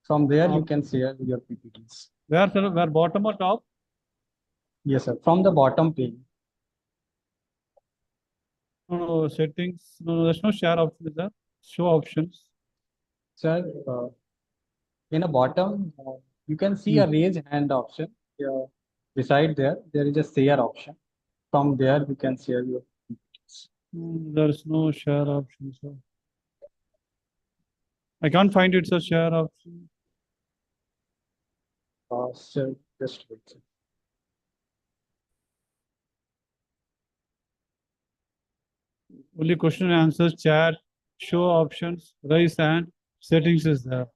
From there, you can share your PPTs. Where, sir? Where, bottom or top? Yes, sir. From the bottom pane. No, settings. No, there's no share option. Is there? Show options. Sir, in a bottom, you can see a raise hand option. Beside there is a share option. From there, you can share your PPTs. There's no share option, sir. I can't find it, sir. Share option. Sir, just wait, sir. Only question and answers, chat, show options, raise hand, settings is there.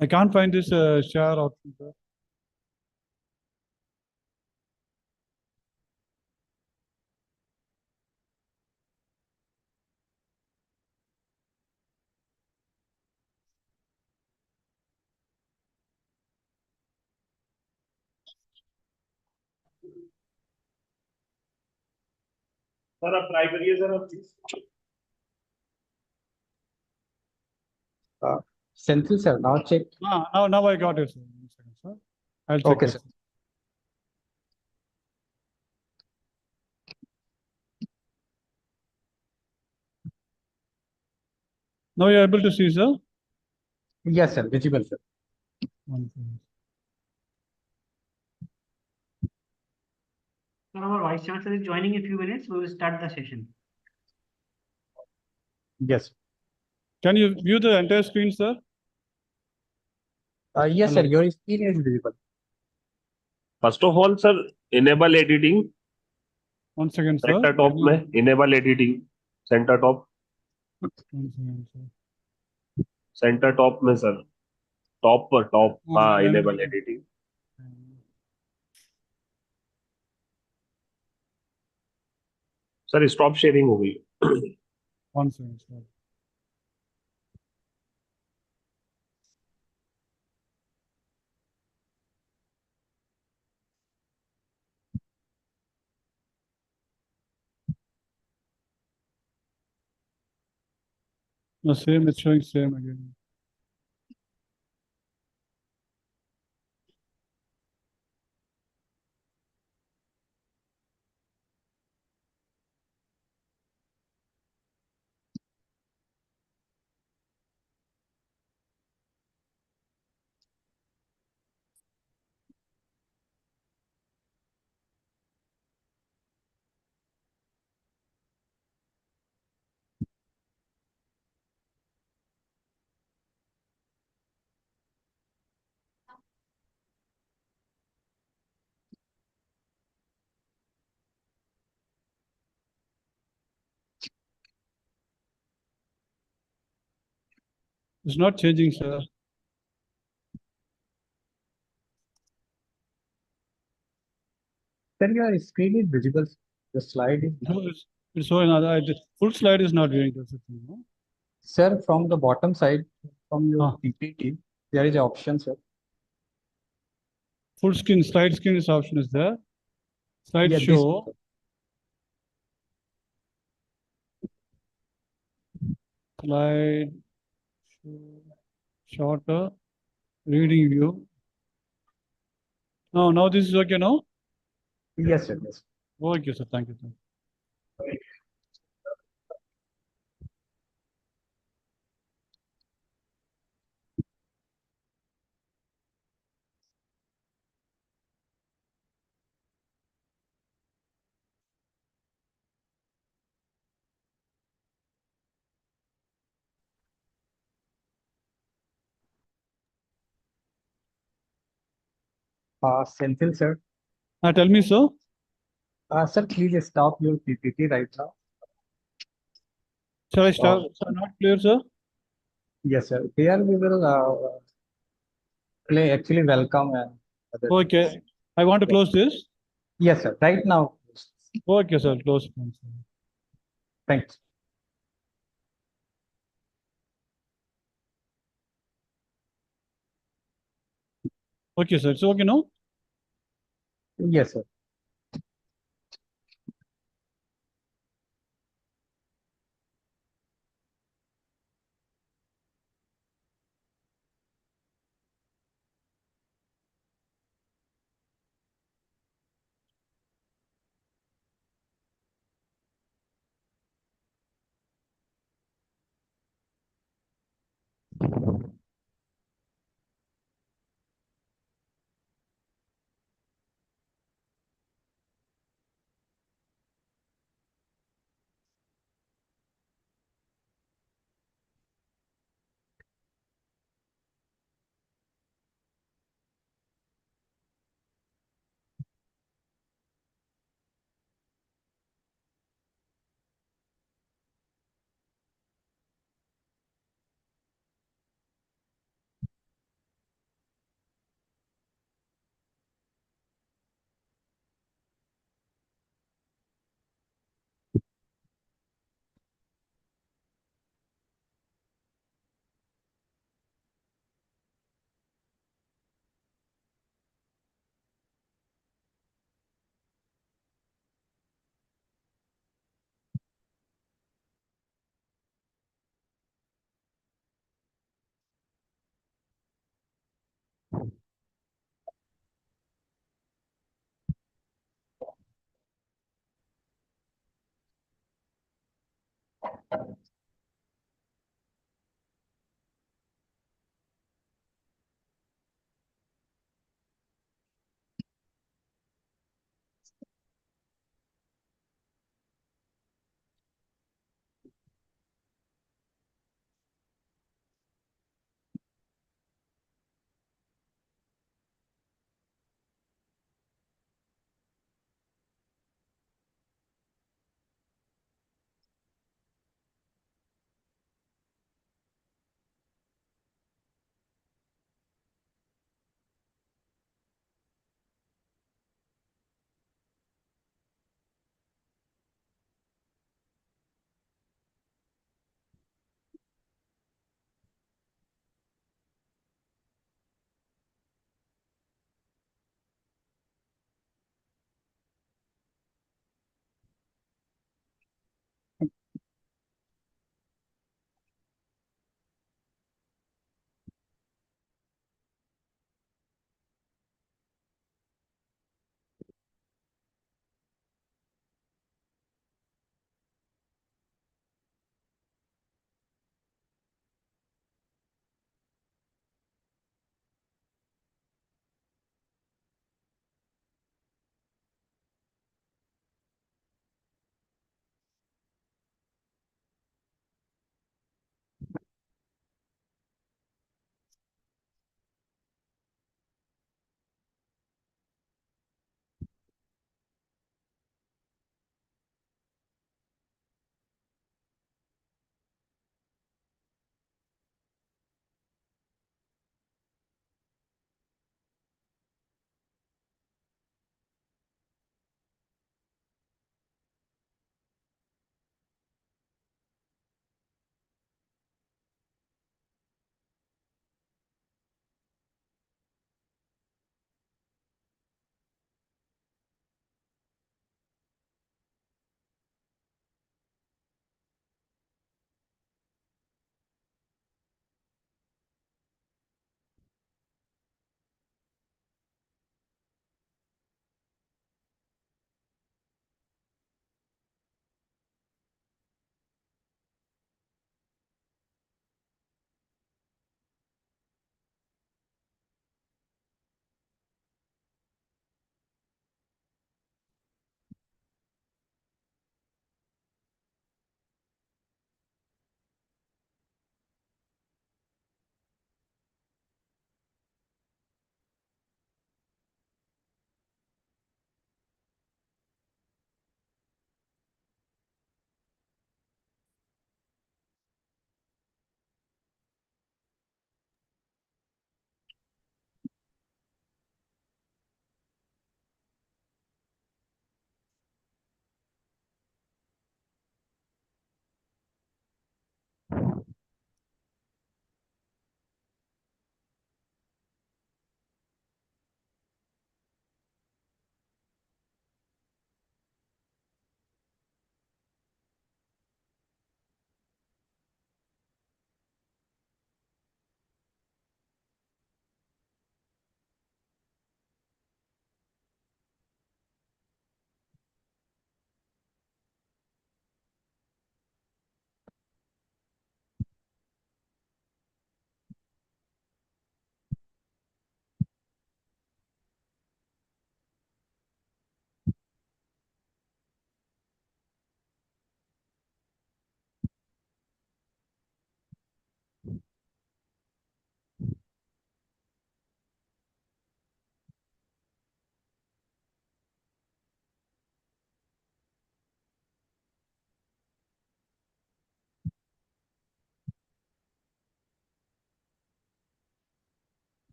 I can't find this share option, sir. Sir आप try करिए sir आप please Senthil, sir, now check. Now I got it, sir. 1 second, sir. I'll check Okay, it. sir. Now you're able to see, sir? Yes, sir. Visible, sir. 1 second. Sir, our Vice Chancellor is joining in a few minutes. We will start the session. Yes. Can you view the entire screen, sir? Yes, Hello. sir. Your screen is visible. First of all sir enable editing 1 second, sir. Centre top में enable editing centre top 1 second, sir. Centre top में sir top पर top हाँ enable editing sir stop sharing हो गई 1 second, sir. No, same, it's showing same again. It's not changing, sir. Sir, your screen is visible. The slide is No, it's showing other. Full slide is not doing this. No? Sir, from the bottom side, from your Ah. PPT, there is an option, sir. Full screen, slide screen is option is there. Slide Yeah, show. Slide show, shorter, reading view. Now this is okay now? Yes, sir. Yes. Okay, sir. Thank you, sir. Senthil, sir. Tell me, sir. Sir, please stop your PPT right now. Shall I start? Sir, not clear, sir? Yes, sir. Here we will play actually welcome and other Okay. things. I want to close this. Yes, sir. Right now. Okay, sir. Close. Thanks. Okay, sir. It's okay now? Yes, sir.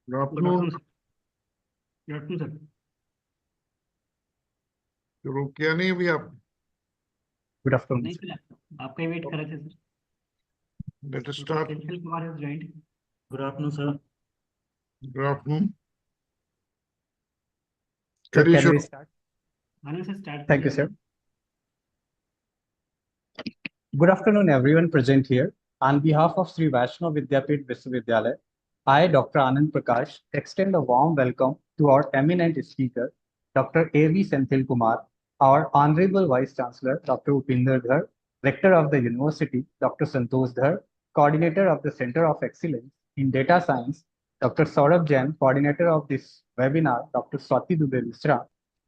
Good Good afternoon, afternoon. sir. Good afternoon, sir. शुरू किया नहीं अभी आप? Good afternoon. नहीं sir, आपका ही wait कर रहे थे sir. Let us start. Senthil Kumar has joined. Good afternoon, sir. Good afternoon. So करिए can we शुरू. start? Anand sir, start. Thank you, sir. Good afternoon, everyone present here. On behalf of Sri Vaishnav Vidyapith Viswavidyalaya, I, Dr. Anand Prakash, extend a warm welcome to our eminent speaker, Dr. A.V. Senthil Kumar, our Honorable Vice Chancellor, Dr. Upinder Dhar, Rector of the University, Dr. Santosh Dhar, Coordinator of the Center of Excellence in Data Science, Dr. Saurabh Jain, Coordinator of this webinar, Dr. Swati Dubey Misra,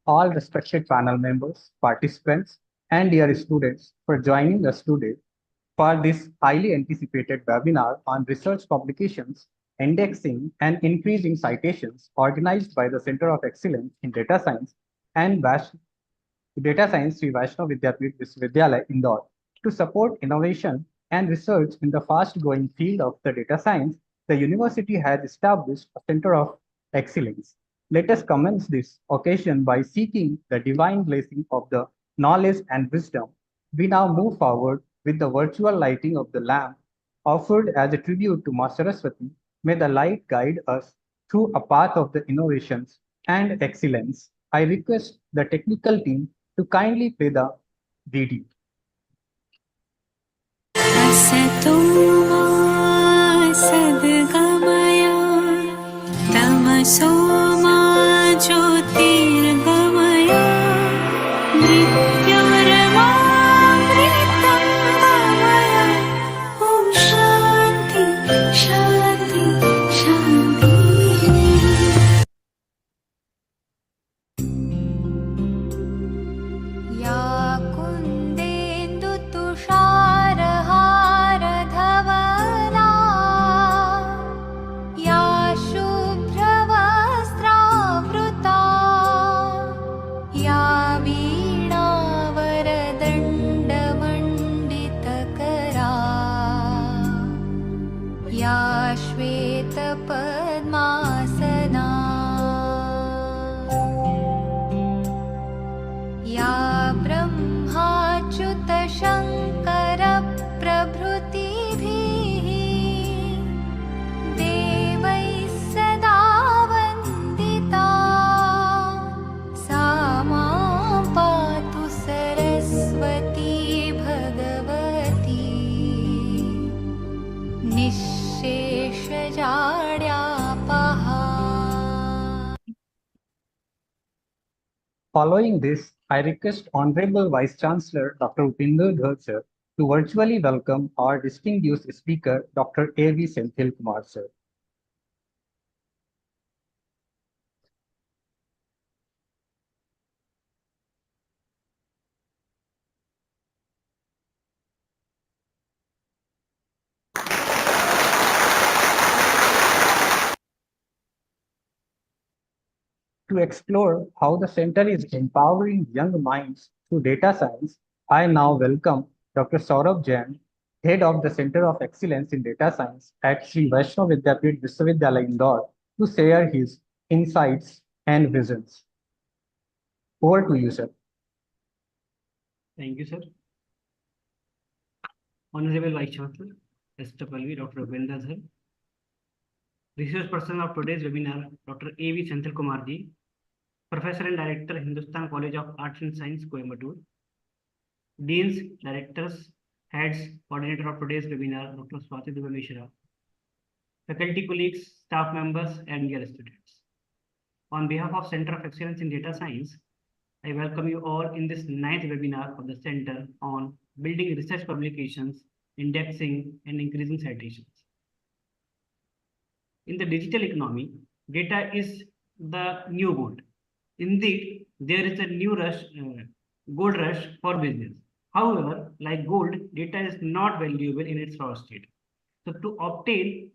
all respected panel members, participants, and dear students for joining us today for this highly anticipated webinar on research publications, indexing, and increasing citations organized by the Center of Excellence in Data Science and Data Science Sri Vaishnav Vidyapith Viswavidyalaya, Indore, to support innovation and research in the fast-growing field of the data science. The university has established a Center of Excellence. Let us commence this occasion by seeking the divine blessing of the knowledge and wisdom. We now move forward with the virtual lighting of the lamp offered as a tribute to Master Saraswati. May the light guide us through a path of the innovations and excellence. I request the technical team to kindly play the video. असतो मा सद्गमय तमसो मा ज्योतिर्गमय मृत्युर्मामृतं गमय ॐ शान्ति शान्ति शान्तिः या कुन्देन्दुतुषारहारधवला या शुभ्रवस्त्रावृता या वीणावरदण्डमण्डितकरा या श्वेतपद्मासना या ब्रह्माच्युतशङ्करप्रभृतिभिः देवैः सदा वन्दिता सा मां पातु Saraswati Bhagwati निःशेषजाड्यापहा. Following this, I request Honorable Vice Chancellor Dr. Upinder Dhar sir to virtually welcome our distinguished speaker, Dr. A.V. Senthil Kumar sir. To explore how the center is empowering young minds through data science, I now welcome Dr. Saurabh Jain, Head of the Center of Excellence in Data Science at Sri Vaishnav Vidyapith Viswavidyalaya, Indore, to share his insights and visions. Over to you, sir. Thank you, sir. Honorable Vice Chancellor, SWV, Dr. Upinder Dhar. Research person of today's webinar, Dr. A.V. Senthil Kumar ji, Professor and Director, Hindustan College of Arts and Science, Coimbatore. Deans, Directors, Heads, Coordinator of today's webinar, Dr. Swati Dubey Misra. Faculty colleagues, staff members, and dear students. On behalf of Center of Excellence in Data Science, I welcome you all in this 9th webinar of the Center on building research publications, indexing, and increasing citations. In the digital economy, data is the new gold. Indeed, there is a new rush, gold rush for business. However, like gold, data is not valuable in its raw state. So to obtain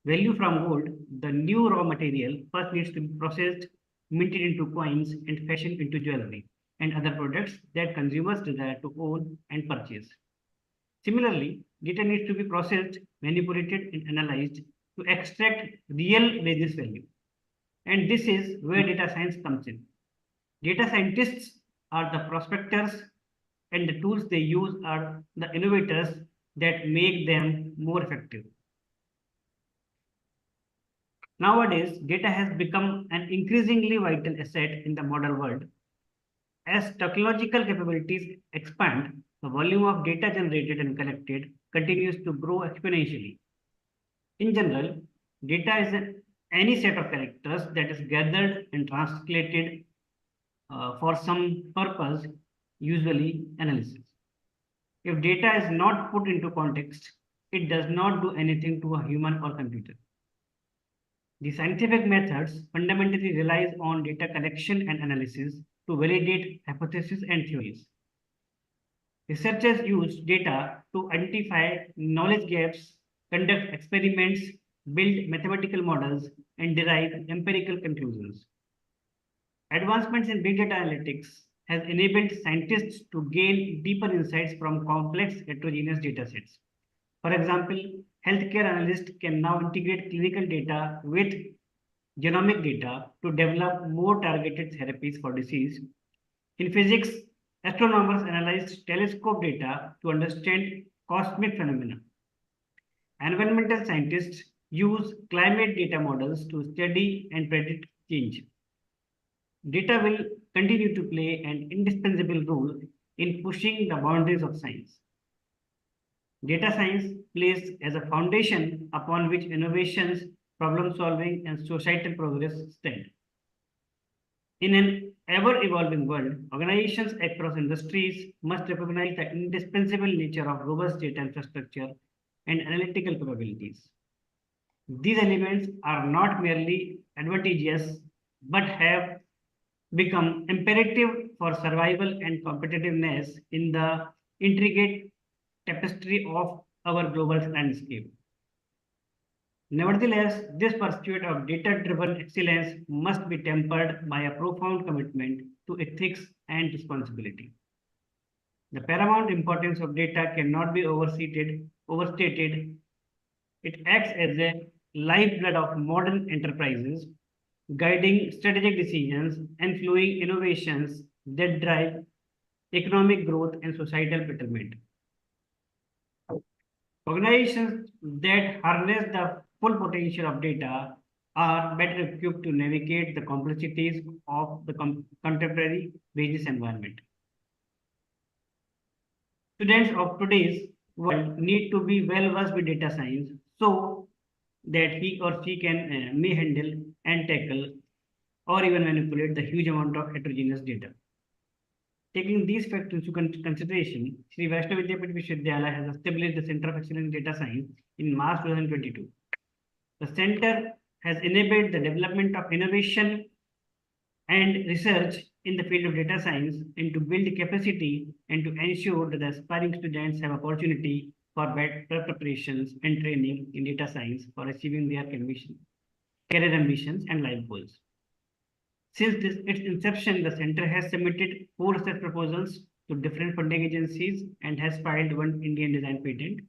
value from gold, the new raw material first needs to be processed, minted into coins, and fashioned into jewelry and other products that consumers desire to own and purchase. Similarly, data needs to be processed, manipulated, and analyzed to extract real business value. And this is where data science comes in. Data scientists are the prospectors, and the tools they use are the innovators that make them more effective. Nowadays, data has become an increasingly vital asset in the modern world. As technological capabilities expand, the volume of data generated and collected continues to grow exponentially. In general, data is any set of characters that is gathered and translated for some purpose, usually analysis. If data is not put into context, it does not do anything to a human or computer. The scientific methods fundamentally relies on data collection and analysis to validate hypotheses and theories. Researchers use data to identify knowledge gaps, conduct experiments, build mathematical models, and derive empirical conclusions. Advancements in big data analytics has enabled scientists to gain deeper insights from complex heterogeneous datasets. For example, healthcare analysts can now integrate clinical data with genomic data to develop more targeted therapies for disease. In physics, astronomers analyze telescope data to understand cosmic phenomena. Environmental scientists use climate data models to study and predict change. Data will continue to play an indispensable role in pushing the boundaries of science. Data science plays as a foundation upon which innovations, problem solving, and societal progress stand. In an ever-evolving world, organizations across industries must recognize the indispensable nature of robust data infrastructure and analytical capabilities. These elements are not merely advantageous, but have become imperative for survival and competitiveness in the intricate tapestry of our global landscape. Nevertheless, this pursuit of data-driven excellence must be tempered by a profound commitment to ethics and responsibility. The paramount importance of data cannot be overstated. It acts as a lifeblood of modern enterprises, guiding strategic decisions and fueling innovations that drive economic growth and societal betterment. Organizations that harness the full potential of data are better equipped to navigate the complexities of the contemporary business environment. Students of today's world need to be well versed with data science so that he or she may handle and tackle or even manipulate the huge amount of heterogeneous data. Taking these factors into consideration, Sri Vaishnav Vidyapith Vishwavidyalaya has established the Center of Excellence in Data Science in March 2022. The center has enabled the development of innovation and research in the field of data science and to build capacity and to ensure that the aspiring students have opportunity for better preparations and training in data science for achieving their career ambitions and life goals. Since its inception, the center has submitted 4 research proposals to different funding agencies and has filed 1 Indian design patent,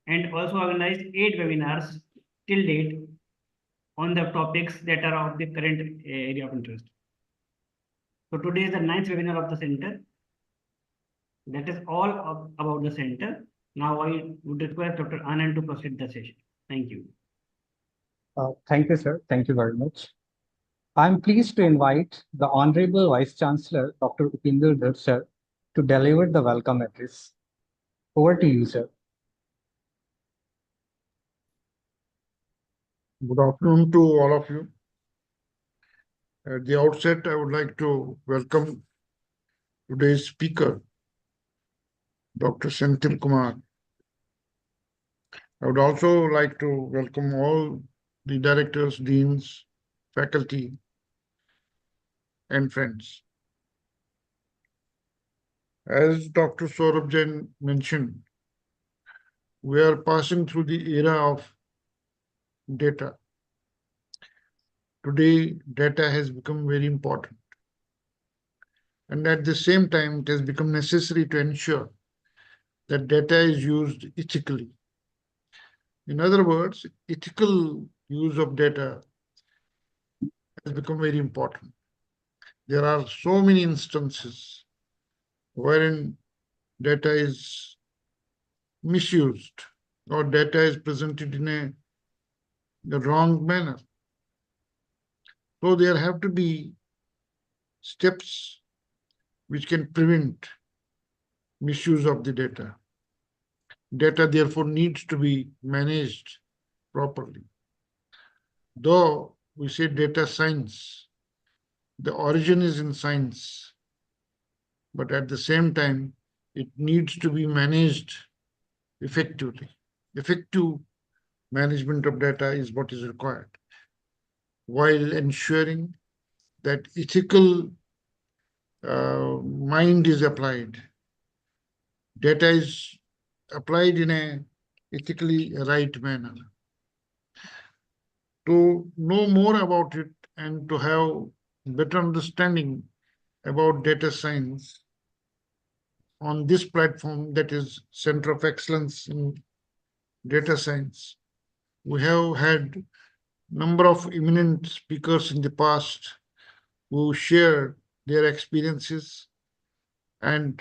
and also organized 8 webinars till date on the topics that are of the current area of interest. So today is the 9th webinar of the center. That is all about the center. Now I would request Dr. Anand to proceed the session. Thank you. Thank you, sir. Thank you very much. I'm pleased to invite the Honorable Vice Chancellor, Dr. Upendra Dhar, sir, to deliver the welcome address. Over to you, sir. Good afternoon to all of you. At the outset, I would like to welcome today's speaker, Dr. Senthil Kumar. I would also like to welcome all the directors, deans, faculty, and friends. As Dr. Saurabh Jain mentioned, we are passing through the era of data. Today, data has become very important. And at the same time, it has become necessary to ensure that data is used ethically. In other words, ethical use of data has become very important. There are so many instances wherein data is misused or data is presented in the wrong manner. So there have to be steps which can prevent misuse of the data. Data therefore needs to be managed properly. Though we say data science, the origin is in science, but at the same time, it needs to be managed effectively. Effective management of data is what is required, while ensuring that ethical mind is applied. Data is applied in a ethically right manner. To know more about it and to have better understanding about data science on this platform, that is Center of Excellence in Data Science, we have had number of eminent speakers in the past who shared their experiences and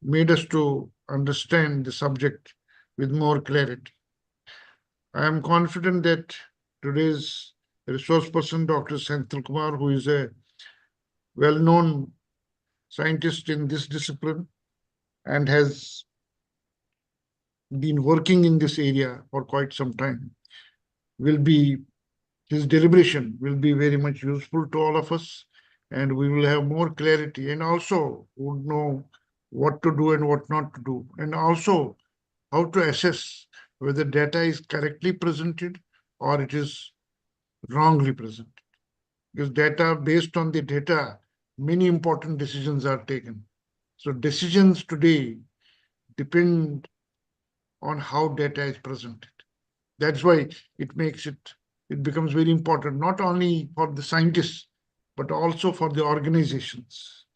made us to understand the subject with more clarity. I am confident that today's resource person, Dr. Senthil Kumar, who is a well-known scientist in this discipline and has been working in this area for quite some time, his deliberation will be very much useful to all of us, and we will have more clarity and also would know what to do and what not to do, and also how to assess whether data is correctly presented or it is wrongly presented. Because data, based on the data, many important decisions are taken. So decisions today depend on how data is presented. That's why it becomes very important, not only for the scientists, but also for the organizations,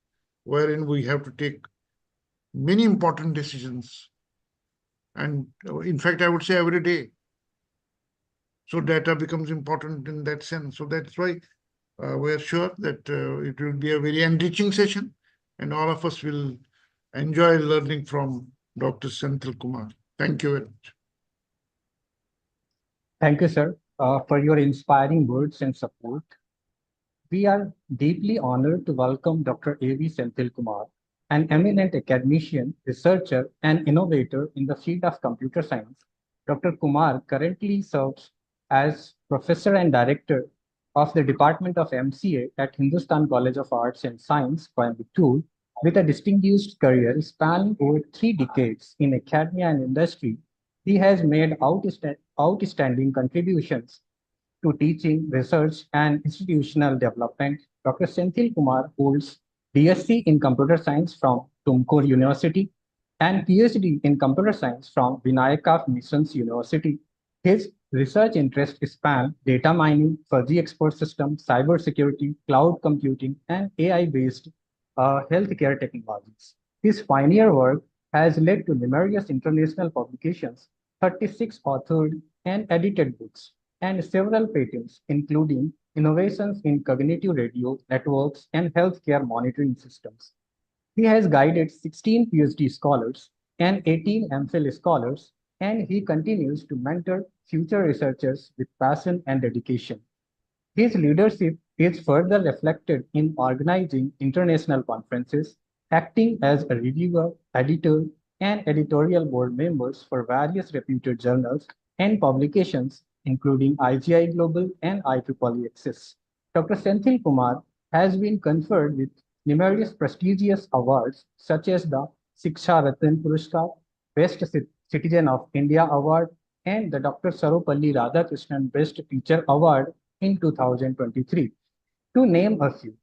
wherein we have to take many important decisions. And in fact, I would say every day. So data becomes important in that sense. So that's why we are sure that it will be a very enriching session, and all of us will enjoy learning from Dr. Senthil Kumar. Thank you very much. Thank you, sir, for your inspiring words and support. We are deeply honored to welcome Dr. A.V. Senthil Kumar, an eminent academician, researcher, and innovator in the field of computer science. Dr. Kumar currently serves as Professor and Director of the Department of MCA at Hindustan College of Arts and Science, Coimbatore, with a distinguished career spanning over 3 decades in academia and industry. He has made outstanding contributions to teaching, research, and institutional development. Dr. Senthil Kumar holds BSc in Computer Science from Tumkur University and PhD in Computer Science from Vinayaka Missions University. His research interests span data mining, fuzzy expert systems, cybersecurity, cloud computing, and AI-based healthcare technologies. His pioneer work has led to numerous international publications, 36 authored and edited books, and several patents, including innovations in cognitive radio networks and healthcare monitoring systems. He has guided 16 PhD scholars and 18 MPhil scholars, and he continues to mentor future researchers with passion and dedication. His leadership is further reflected in organizing international conferences, acting as a reviewer, editor, and editorial board members for various reputed journals and publications, including IGI Global and IEEE Access. Dr. Senthil Kumar has been conferred with numerous prestigious awards, such as the Shiksha Ratna Puraskar, Best Citizen of India Award, and the Dr. Sarvepalli Radhakrishnan Best Teacher Award in 2023. To name a few,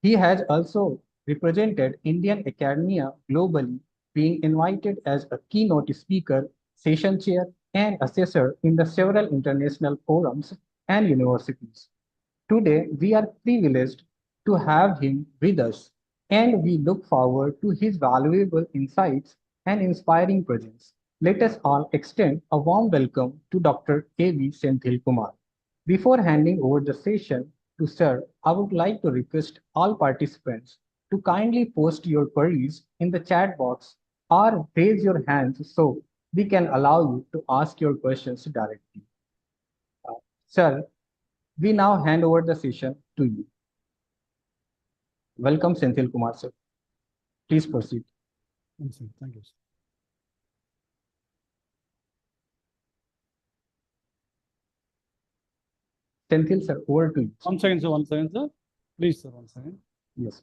he has also represented Indian academia globally, being invited as a keynote speaker, session chair, and assessor in the several international forums and universities. Today, we are privileged to have him with us, and we look forward to his valuable insights and inspiring presence. Let us all extend a warm welcome to Dr. A.V. Senthil Kumar. Before handing over the session to Sir, I would like to request all participants to kindly post your queries in the chat box or raise your hands so we can allow you to ask your questions directly. Sir, we now hand over the session to you. Welcome, Senthil Kumar, sir. Please proceed. Thank you. Senthil, sir, over to you. 1 second, sir. 1 second, sir. Please, sir. 1 second. Yes.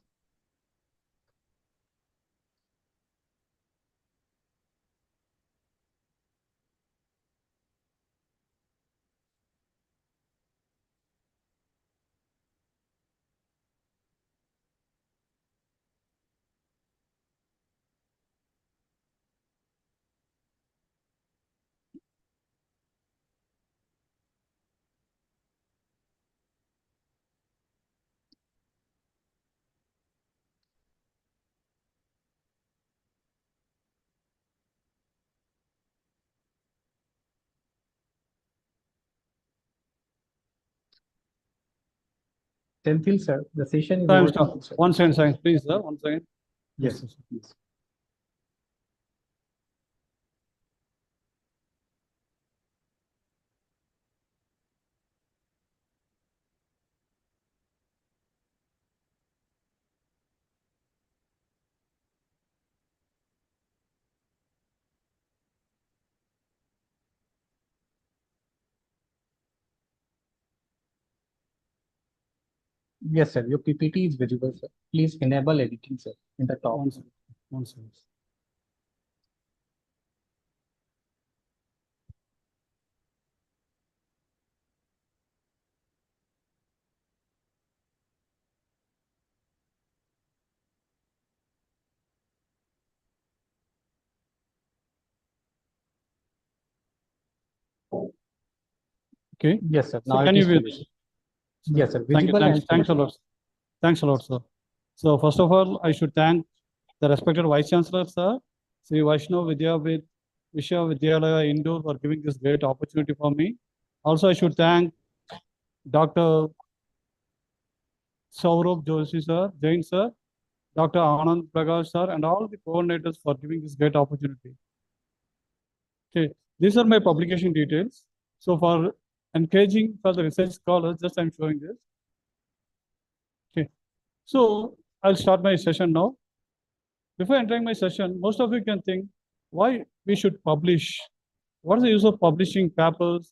Senthil, sir, the session is Time over to stop. you, sir. 1 second, sir. Please, sir. 1 second. Yes, sir. yes. Yes, sir. Your PPT is visible, sir. Please enable editing, sir, in the top. 1 second. 1 second. Okay. Yes, sir. So Now can it you is view finished. this? Yes, sir. Thank you. Visible and Thanks a finished. lot. Thanks a lot, sir. So first of all, I should thank the respected Vice Chancellor, sir, Sri Vaishnav Vidyalaya Indore, for giving this great opportunity for me. Also, I should thank Dr. Saurabh Joshi, sir, Jain, sir, Dr. Anand Prakash, sir, and all the coordinators for giving this great opportunity. Okay, these are my publication details. So for encouraging for the research scholars, just I'm showing this. Okay, so I'll start my session now. Before entering my session, most of you can think why we should publish. What is the use of publishing papers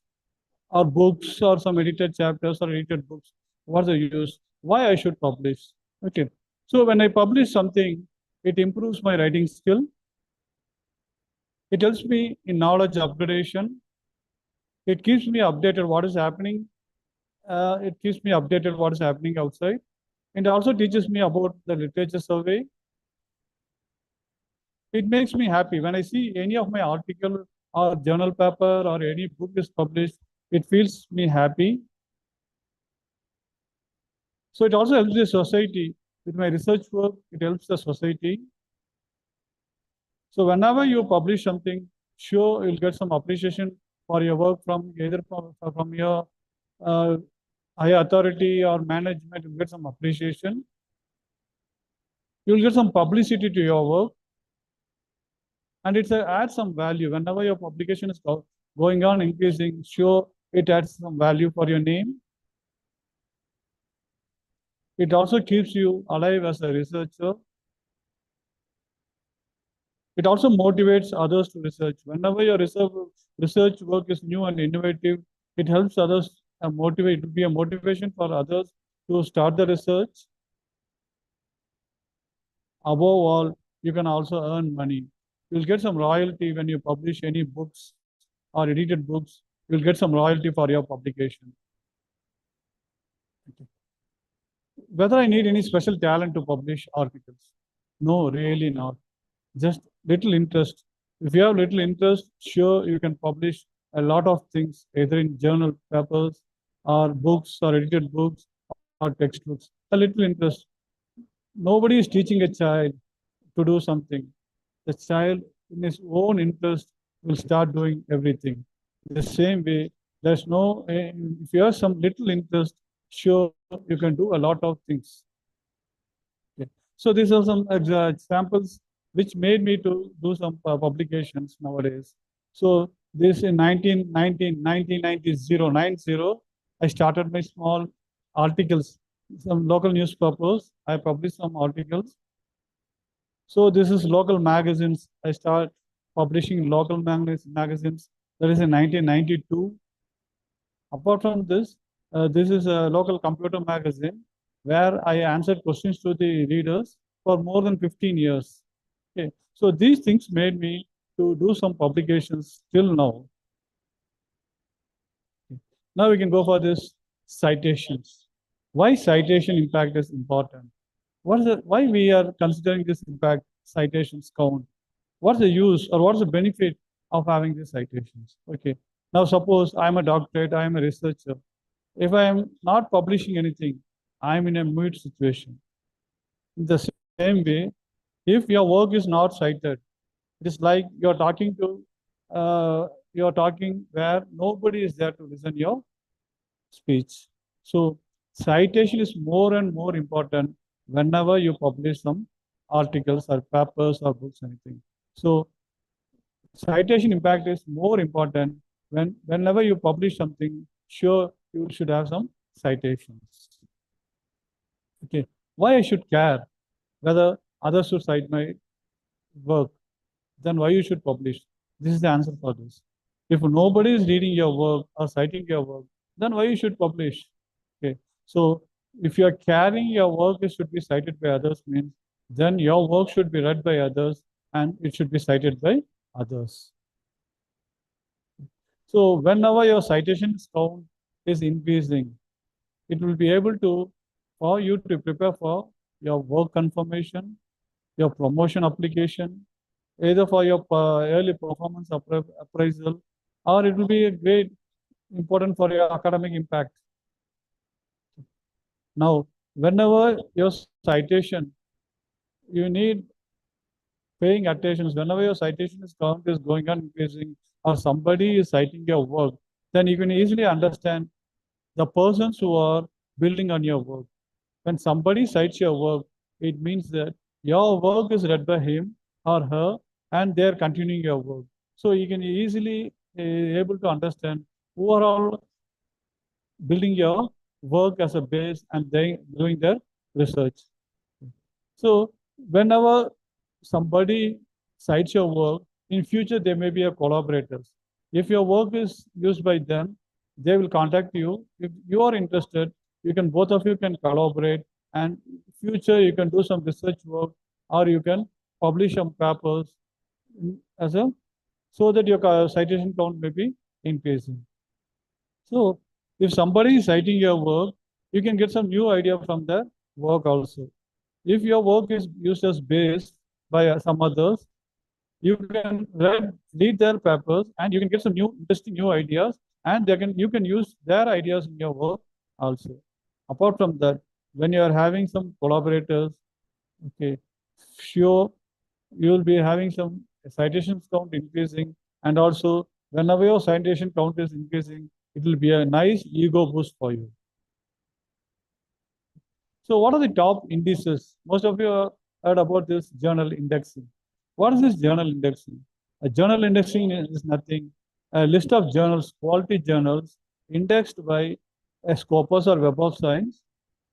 or books or some edited chapters or edited books? What's the use? Why I should publish? Okay, so when I publish something, it improves my writing skill. It helps me in knowledge upgradation. It keeps me updated what is happening. It keeps me updated what is happening outside. And it also teaches me about the literature survey. It makes me happy when I see any of my article or journal paper or any book is published. It feels me happy. So it also helps the society. With my research work, it helps the society. So whenever you publish something, sure you'll get some appreciation for your work from either from your higher authority or management. You'll get some appreciation. You'll get some publicity to your work, and it adds some value. Whenever your publication is going on increasing, sure it adds some value for your name. It also keeps you alive as a researcher. It also motivates others to research. Whenever your research work is new and innovative, it helps others motivate. It will be a motivation for others to start the research. Above all, you can also earn money. You'll get some royalty when you publish any books or edited books. You'll get some royalty for your publication. Okay. Whether I need any special talent to publish articles? No, really not. Just little interest. If you have little interest, sure you can publish a lot of things, either in journal papers or books or edited books or textbooks. A little interest. Nobody is teaching a child to do something. The child, in his own interest, will start doing everything. The same way, there's no, if you have some little interest, sure, you can do a lot of things. Okay. So these are some examples which made me to do some publications nowadays. So this in 1990, I started my small articles, some local newspapers. I published some articles. So this is local magazines. I start publishing local magazines. That is in 1992. Apart from this, this is a local computer magazine where I answered questions to the readers for more than 15 years. Okay. So these things made me to do some publications till now. Okay. Now we can go for this citations. Why citation impact is important? Why we are considering this impact citations count? What's the use or what's the benefit of having these citations? Okay. Now suppose I'm a doctorate, I'm a researcher. If I am not publishing anything, I'm in a mute situation. In the same way, if your work is not cited, it is like you're talking where nobody is there to listen your speech. So citation is more and more important whenever you publish some articles or papers or books, anything. So citation impact is more important whenever you publish something, sure, you should have some citations. Okay, why I should care whether others should cite my work? Then why you should publish? This is the answer for this. If nobody is reading your work or citing your work, then why you should publish? Okay, so if you are caring your work it should be cited by others, means then your work should be read by others and it should be cited by others. So whenever your citation count is increasing, it will be able to, for you to prepare for your work confirmation, your promotion application, either for your early performance appraisal, or it will be a great important for your academic impact. Now, whenever your citation, you need paying attention. Whenever your citation count is going on increasing, or somebody is citing your work, then you can easily understand the persons who are building on your work. When somebody cites your work, it means that your work is read by him or her, and they're continuing your work. So you can easily able to understand who are all building your work as a base and they doing their research. So whenever somebody cites your work, in future there may be a collaborators. If your work is used by them, they will contact you. If you are interested, you can, both of you can collaborate, and future you can do some research work or you can publish some papers as a, so that your citation count may be increasing. So if somebody is citing your work, you can get some new idea from their work also. If your work is used as base by some others, you can read their papers and you can get some new interesting new ideas, and you can use their ideas in your work also. Apart from that, when you are having some collaborators, okay, sure, you will be having some citations count increasing, and also whenever your citation count is increasing, it will be a nice ego boost for you. So what are the top indices? Most of you have heard about this journal indexing. What is this journal indexing? A journal indexing is nothing, a list of journals, quality journals, indexed by a Scopus or Web of Science.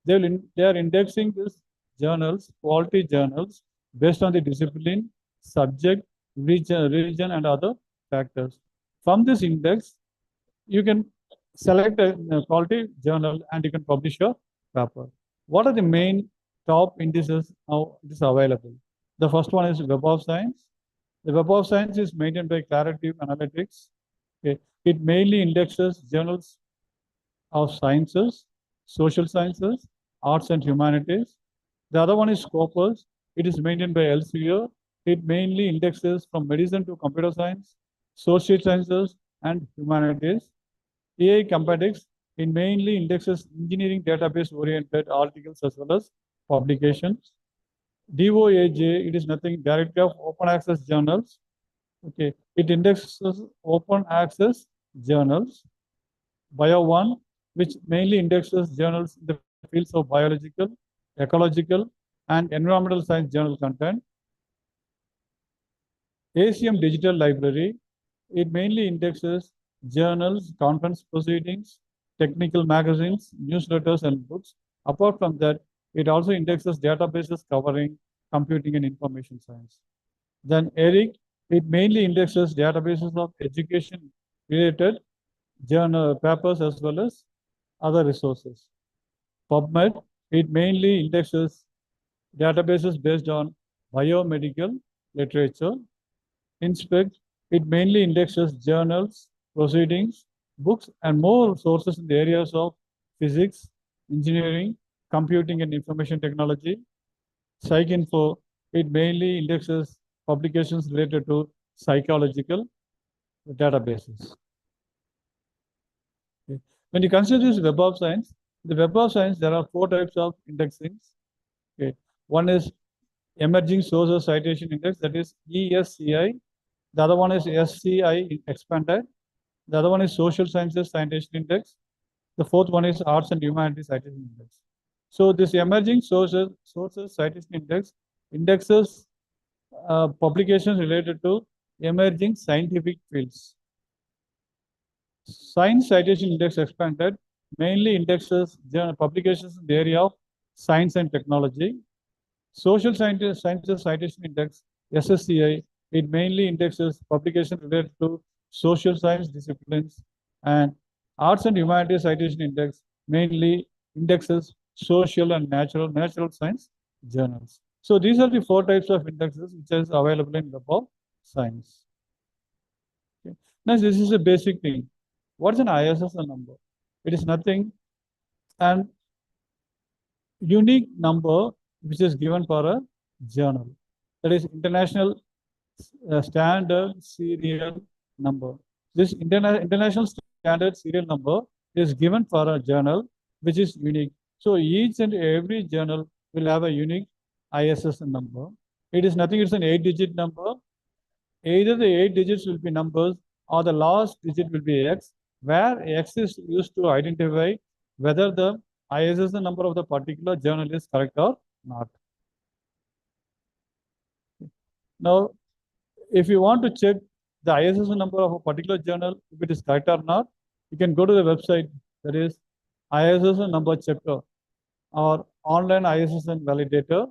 They are indexing these journals, quality journals, based on the discipline, subject, region, and other factors. From this index, you can select a quality journal and you can publish your paper. What are the main top indices now it is available? The first one is Web of Science. The Web of Science is maintained by Clarivate Analytics. Okay. It mainly indexes journals of sciences, social sciences, arts and humanities. The other one is Scopus. It is maintained by Elsevier. It mainly indexes from medicine to computer science, social sciences, and humanities. AI Compatix, it mainly indexes engineering database-oriented articles as well as publications. DOAJ, it is nothing, Directory of Open Access Journals. Okay, it indexes open access journals. Bio1, which mainly indexes journals in the fields of biological, ecological, and environmental science journal content. ACM Digital Library, it mainly indexes journals, conference proceedings, technical magazines, newsletters, and books. Apart from that, it also indexes databases covering computing and information science. Then ERIC, it mainly indexes databases of education-related journal papers as well as other resources. PubMed, it mainly indexes databases based on biomedical literature. Inspect, it mainly indexes journals, proceedings, books, and more sources in the areas of physics, engineering, computing, and information technology. PsycInfo, it mainly indexes publications related to psychological databases. Okay. When you consider this Web of Science, the Web of Science, there are 4 types of indexing. Okay. One is Emerging Sources Citation Index, that is ESCI. The other one is SCI expanded. The other one is Social Sciences Citation Index. The fourth one is Arts and Humanities Citation Index. So this Emerging Sources Citation Index indexes publications related to emerging scientific fields. Science Citation Index expanded mainly indexes publications in the area of science and technology. Social Sciences Citation Index, SSCI, it mainly indexes publications related to social science disciplines, and Arts and Humanities Citation Index mainly indexes social and natural science journals. So these are the 4 types of indexes which is available in Web of Science. Okay. Now this is a basic thing. What's an ISSN number? It is nothing, an unique number which is given for a journal. That is International Standard Serial Number. This International Standard Serial Number is given for a journal which is unique. So each and every journal will have a unique ISSN number. It is nothing, it's an 8-digit number. Either the 8 digits will be numbers or the last digit will be X, where X is used to identify whether the ISSN number of the particular journal is correct or not. Now, if you want to check the ISSN number of a particular journal, if it is correct or not, you can go to the website, that is ISSN number checker or online ISSN validator.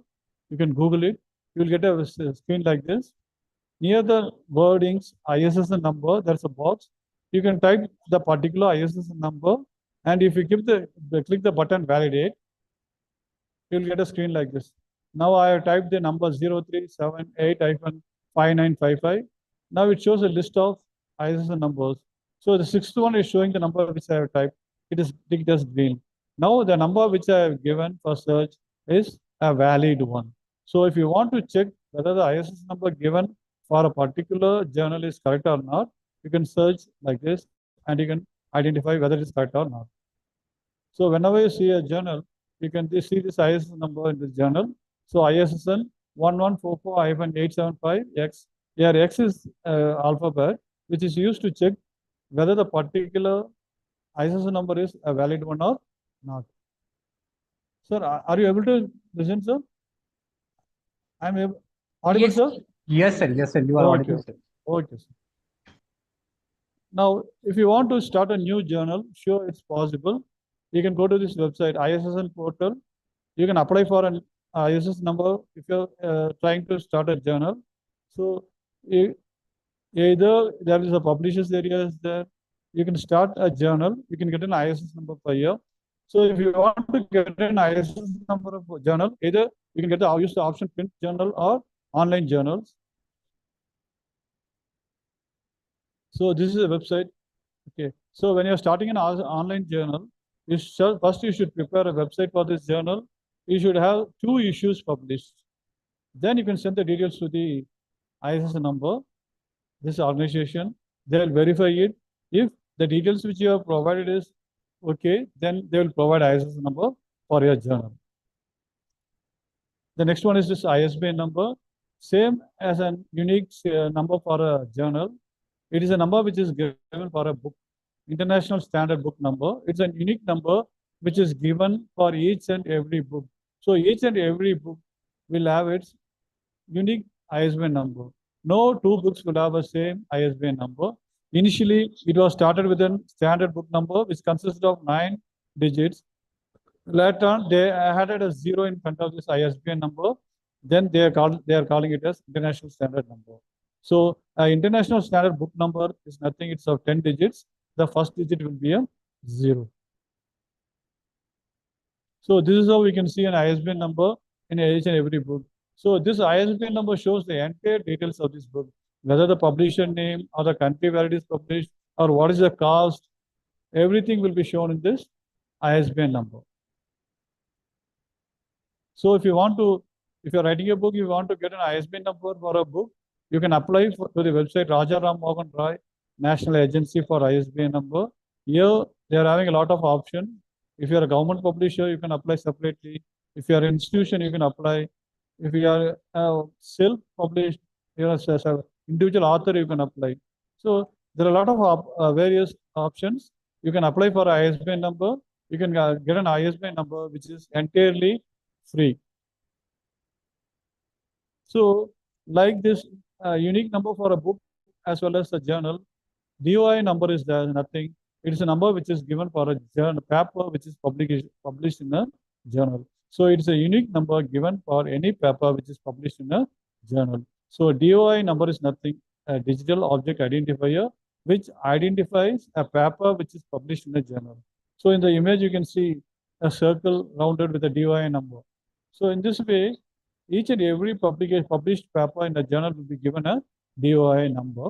You can Google it. You will get a screen like this. Near the wordings ISSN number, there's a box. You can type the particular ISSN number, and if you click the button validate, you'll get a screen like this. Now I have typed the number 0378-5955. Now it shows a list of ISSN numbers. So the 6th one is showing the number which I have typed. It is ticked as green. Now the number which I have given for search is a valid one. So if you want to check whether the ISSN number given for a particular journal is correct or not, you can search like this and you can identify whether it is correct or not. So whenever you see a journal, you can see this ISSN number in this journal. So ISSN 1144-875X. Here X is alphabet, which is used to check whether the particular ISSN number is a valid one or not. Sir, are you able to listen, sir? I'm able. Audible, Yes. sir? Yes, sir. Yes, sir. You are Okay. audible, sir. Okay, sir. Now, if you want to start a new journal, sure, it's possible. You can go to this website, ISSN portal. You can apply for an ISSN number if you're trying to start a journal. So either there is a publishers area is there. You can start a journal. You can get an ISSN number per year. So if you want to get an ISSN number of a journal, either you can use the option print journal or online journals. So this is a website. Okay. So when you're starting an online journal, first you should prepare a website for this journal. You should have 2 issues published. Then you can send the details to the ISSN number, this organization. They'll verify it. If the details which you have provided is okay, then they will provide ISSN number for your journal. The next one is this ISBN number. same as a unique number for a journal. It is a number which is given for a book, international standard book number. It's a unique number which is given for each and every book. So each and every book will have its unique ISBN number. No two books will have the same ISBN number. Initially, it was started with a standard book number which consisted of 9 digits. Later on, they added a 0 in front of this ISBN number. Then they are calling it as international standard number. So international standard book number is nothing, it's of 10 digits. The first digit will be a 0. So this is how we can see an ISBN number in each and every book. So this ISBN number shows the entire details of this book, whether the publisher name or the country where it is published or what is the cost, everything will be shown in this ISBN number. So if you're writing a book, you want to get an ISBN number for a book, you can apply to the website Raja Ram Mohan Roy, National Agency for ISBN number. Here, they are having a lot of options. If you are a government publisher, you can apply separately. If you are an institution, you can apply. If you are self-published, you are an individual author, you can apply. So there are a lot of various options. You can apply for ISBN number. You can get an ISBN number which is entirely free. So like this unique number for a book as well as a journal, DOI number is there nothing. It is a number which is given for a journal paper which is published in a journal. So it's a unique number given for any paper which is published in a journal. So DOI number is nothing, a digital object identifier which identifies a paper which is published in a journal. So in the image you can see a circle rounded with a DOI number. So in this way, each and every published paper in the journal will be given a DOI number.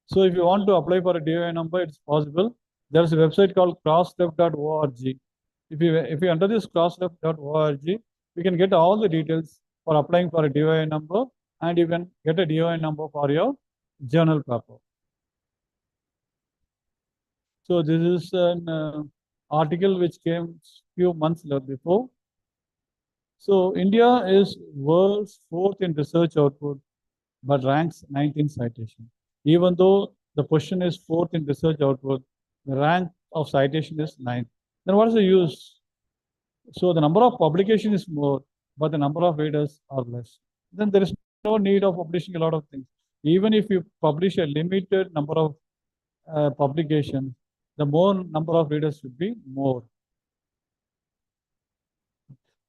So if you want to apply for a DOI number, it's possible. There's a website called crossref.org. If you enter this crossref.org, you can get all the details for applying for a DOI number, and you can get a DOI number for your journal paper. So this is an article which came few months before. So India is world's 4th in research output, but ranks 9th in citation. Even though the question is 4th in research output, the rank of citation is 9th. Then what is the use? So the number of publication is more, but the number of readers are less. Then there is no need of publishing a lot of things. Even if you publish a limited number of publications, the more number of readers should be more.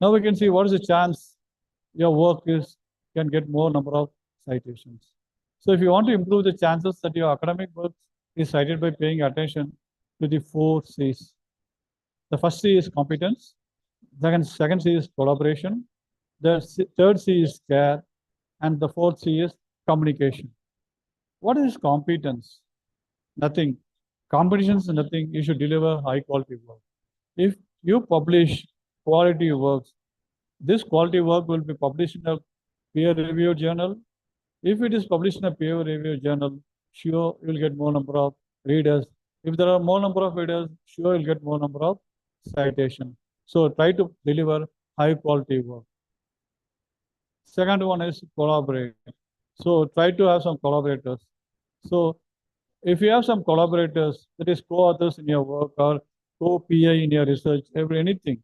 Now we can see what is the chance your work can get more number of citations. So if you want to improve the chances that your academic work is cited by paying attention to the 4 C's. The first C is competence. Second C is collaboration. The third C is care. And the fourth C is communication. What is competence? Nothing. Competition is nothing. You should deliver high quality work. If you publish quality works, this quality work will be published in a peer-reviewed journal. If it is published in a peer-reviewed journal, sure you will get more number of readers. If there are more number of readers, sure you'll get more number of citation. So try to deliver high quality work. Second one is collaborate. So try to have some collaborators. So if you have some collaborators, that is co-authors in your work or co-PI in your research, anything,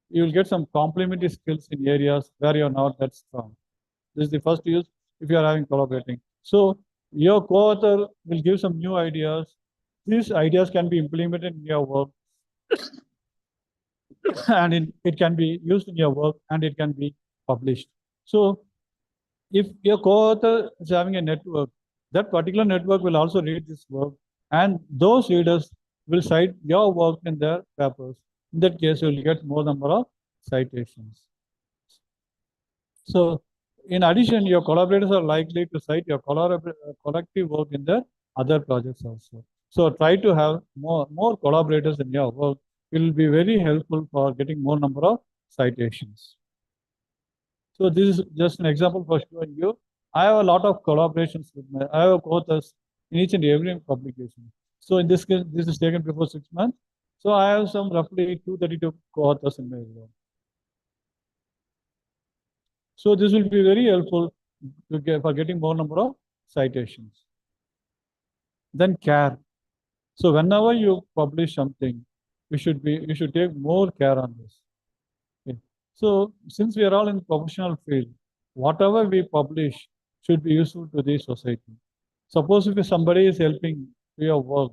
you will get some complementary skills in areas where you're not that strong. This is the first use if you are having collaborating. So your co-author will give some new ideas. These ideas can be implemented in your work and it can be used in your work and it can be published. So if your co-author is having a network, that particular network will also read this work and those readers will cite your work in their papers. In that case, you will get more number of citations. So in addition, your collaborators are likely to cite your collective work in their other projects also. So try to have more collaborators in your work. It will be very helpful for getting more number of citations. So this is just an example for showing you. I have a lot of collaborations with I have co-authors in each and every publication. So in this case, this is taken before 6 months. So I have some roughly 232 co-authors in my work. So this will be very helpful for getting more number of citations. Then care. So whenever you publish something, you should take more care on this. Okay. So since we are all in professional field, whatever we publish should be useful to the society. Suppose if somebody is helping to your work,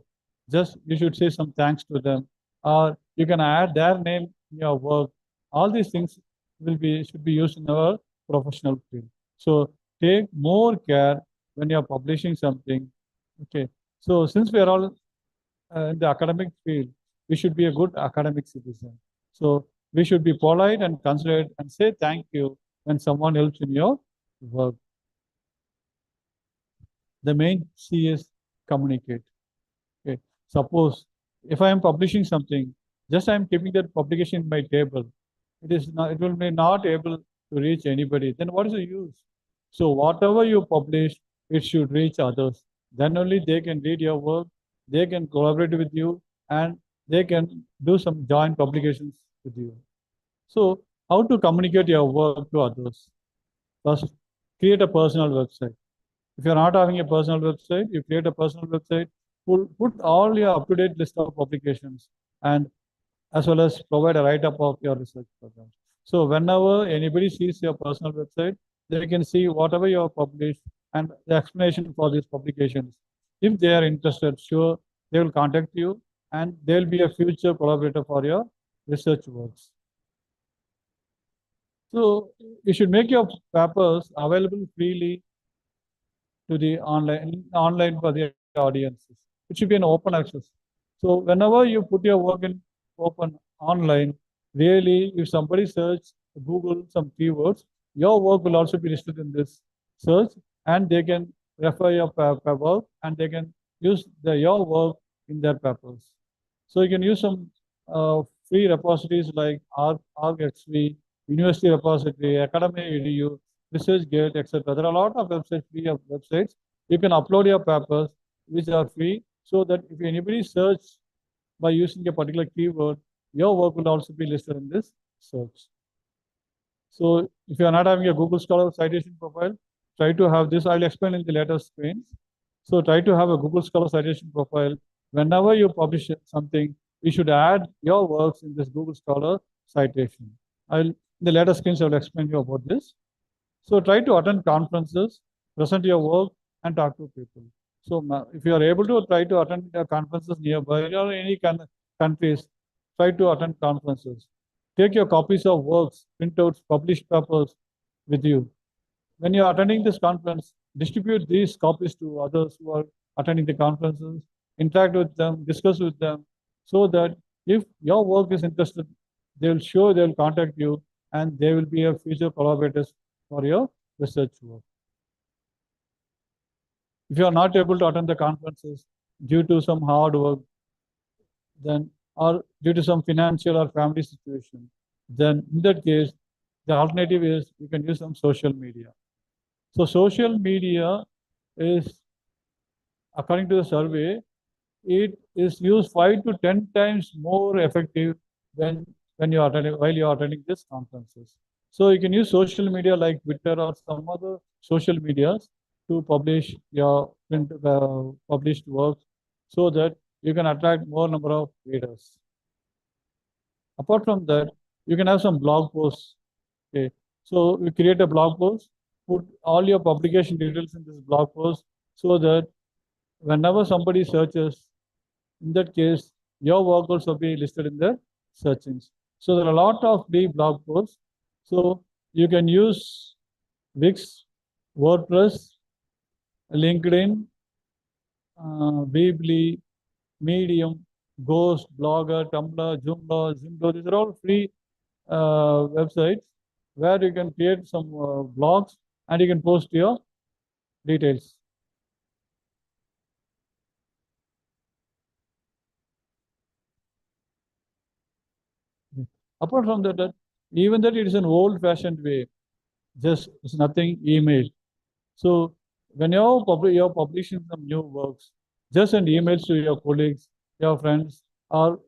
just you should say some thanks to them, or you can add their name in your work. All these things should be used in our professional field. So take more care when you are publishing something. Okay. So since we are all in the academic field, we should be a good academic citizen. So we should be polite and considerate and say thank you when someone helps in your work. The main C is communicate. Okay. Suppose if I am publishing something, just I am keeping that publication in my table, it will be not able to reach anybody. Then what is the use? So whatever you publish, it should reach others. Then only they can read your work, they can collaborate with you, and they can do some joint publications with you. So how to communicate your work to others? First, create a personal website. If you're not having a personal website, you create a personal website, put all your up-to-date list of publications, and as well as provide a write-up of your research program. So whenever anybody sees your personal website, they can see whatever you have published and the explanation for these publications. If they are interested, sure, they will contact you and they'll be a future collaborator for your research works. So you should make your papers available freely to the online for the audiences. It should be an open access. So whenever you put your work in open online, really, if somebody search Google some keywords, your work will also be listed in this search, and they can refer your paper and they can use your work in their papers. So you can use some free repositories like ArgXV, University Repository, Academia.edu, ResearchGate, etc. There are a lot of free websites. You can upload your papers, which are free, so that if anybody search by using a particular keyword, your work will also be listed in this search. So if you are not having a Google Scholar citation profile, try to have this. I'll explain in the later screens. So try to have a Google Scholar citation profile. Whenever you publish something, you should add your works in this Google Scholar citation. In the later screens, I will explain you about this. So try to attend conferences, present your work, and talk to people. So if you are able to try to attend conferences nearby or any countries, try to attend conferences. Take your copies of works, printouts, published papers with you. When you are attending this conference, distribute these copies to others who are attending the conferences, interact with them, discuss with them, so that if your work is interested, they'll contact you and they will be a future collaborators for your research work. If you are not able to attend the conferences due to some hard work, then or due to some financial or family situation, then in that case, the alternative is you can use some social media. So social media is, according to the survey, it is used 5 to 10 times more effective when you are attending these conferences. So you can use social media like Twitter or some other social medias to publish your published works, so that you can attract more number of readers. Apart from that, you can have some blog posts. Okay, so you create a blog post, put all your publication details in this blog post, so that whenever somebody searches, in that case, your work also be listed in the searchings. So there are a lot of free blog posts. So you can use Wix, WordPress, LinkedIn, Weebly, Medium, Ghost, Blogger, Tumblr, Joomla, Zimdo. These are all free websites where you can create some blogs and you can post your details. Apart from that, even that it is an old-fashioned way, just it's nothing email. So when you're publishing some new works, just send emails to your colleagues, your friends, or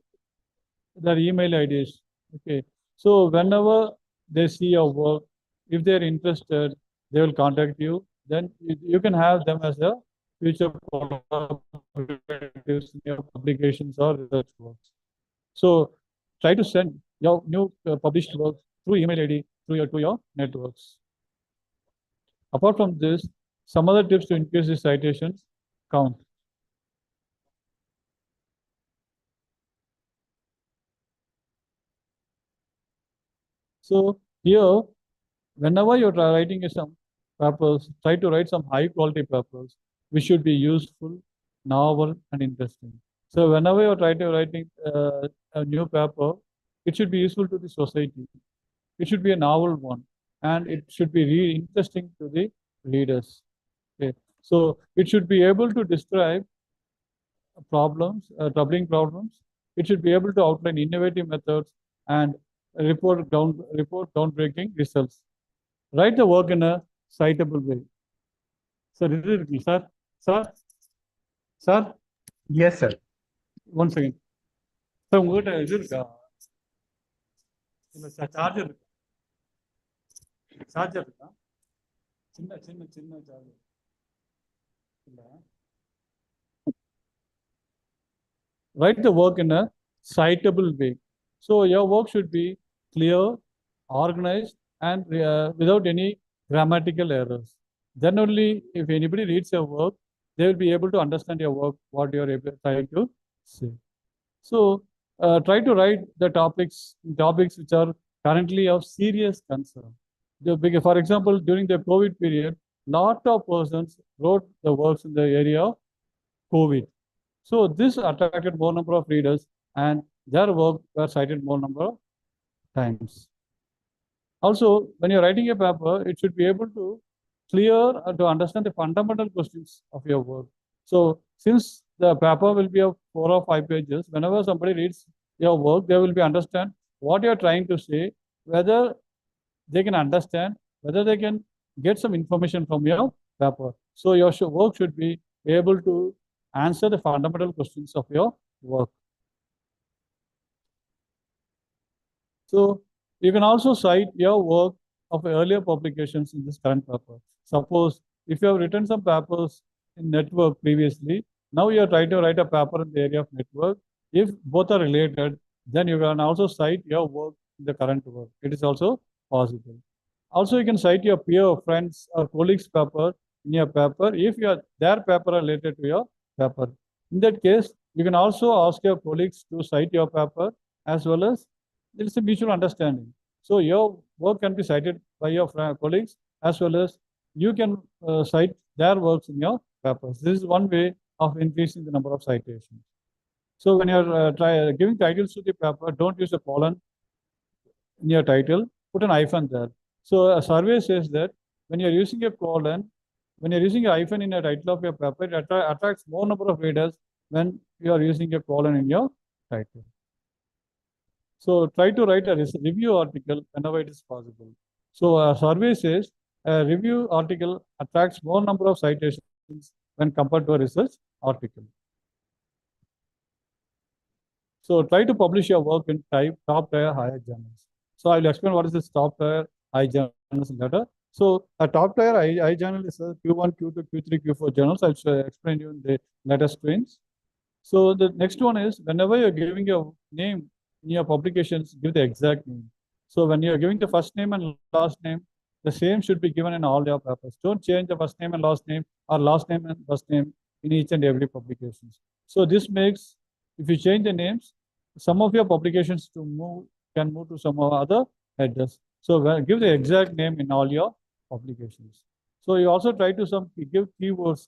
their email IDs. Okay. So whenever they see your work, if they're interested, they will contact you. Then you can have them as a future collaborators in your publications or research works. So try to send your new published works through email ID to your networks. Apart from this, some other tips to increase the citations count. So here, whenever you're writing some papers, try to write some high quality papers, which should be useful, novel, and interesting. So whenever you're trying to writing a new paper, it should be useful to the society. It should be a novel one, and it should be really interesting to the readers. Okay, so it should be able to describe problems, troubling problems. It should be able to outline innovative methods and report groundbreaking results. Write the work in a citable way. Sir, sir. Yes, sir. One second. Sir, உங்ககிட்ட இது இருக்கா? இல்ல sir, charger இருக்கா? Charger இருக்கா? சின்ன charger இல்ல. Write the work in a citable way. So your work should be clear, organized, and without any grammatical errors. Then only if anybody reads your work, they will be able to understand your work, what you are trying to say. So try to write the topics which are currently of serious concern. For example, during the COVID period, lot of persons wrote the works in the area of COVID. So this attracted more number of readers, and their work were cited more number of times. Also, when you're writing a paper, it should be able to clear to understand the fundamental questions of your work. So since the paper will be of 4 or 5 pages, whenever somebody reads your work, they will be understand what you're trying to say, whether they can understand, whether they can get some information from your paper. So your work should be able to answer the fundamental questions of your work. So you can also cite your work of earlier publications in this current paper. Suppose if you have written some papers in network previously, now you are trying to write a paper in the area of network. If both are related, then you can also cite your work in the current work. It is also possible. Also, you can cite your peer, friends, or colleagues' paper in your paper if their paper are related to your paper. In that case, you can also ask your colleagues to cite your paper, as well as there is a mutual understanding. So your work can be cited by your colleagues, as well as you can cite their works in your papers. This is one way of increasing the number of citations. So when you're giving titles to the paper, don't use a colon in your title, put an hyphen there. So a survey says that when you're using a colon, when you're using a hyphen in the title of your paper, it attracts more number of readers when you are using a colon in your title. So try to write a review article whenever it is possible. So a survey says a review article attracts more number of citations when compared to a research article. So try to publish your work in top tier higher journals. So I will explain what is this top tier high journals later. So a top tier high journal is a Q1, Q2, Q3, Q4 journals. I'll explain you in the later screens. So the next one is whenever you're giving your name in your publications, give the exact name. So when you're giving the first name and last name, the same should be given in all your papers. Don't change the first name and last name, or last name and first name in each and every publications. So this makes, if you change the names, some of your publications can move to some other headers. So give the exact name in all your publications. So you also try to give keywords,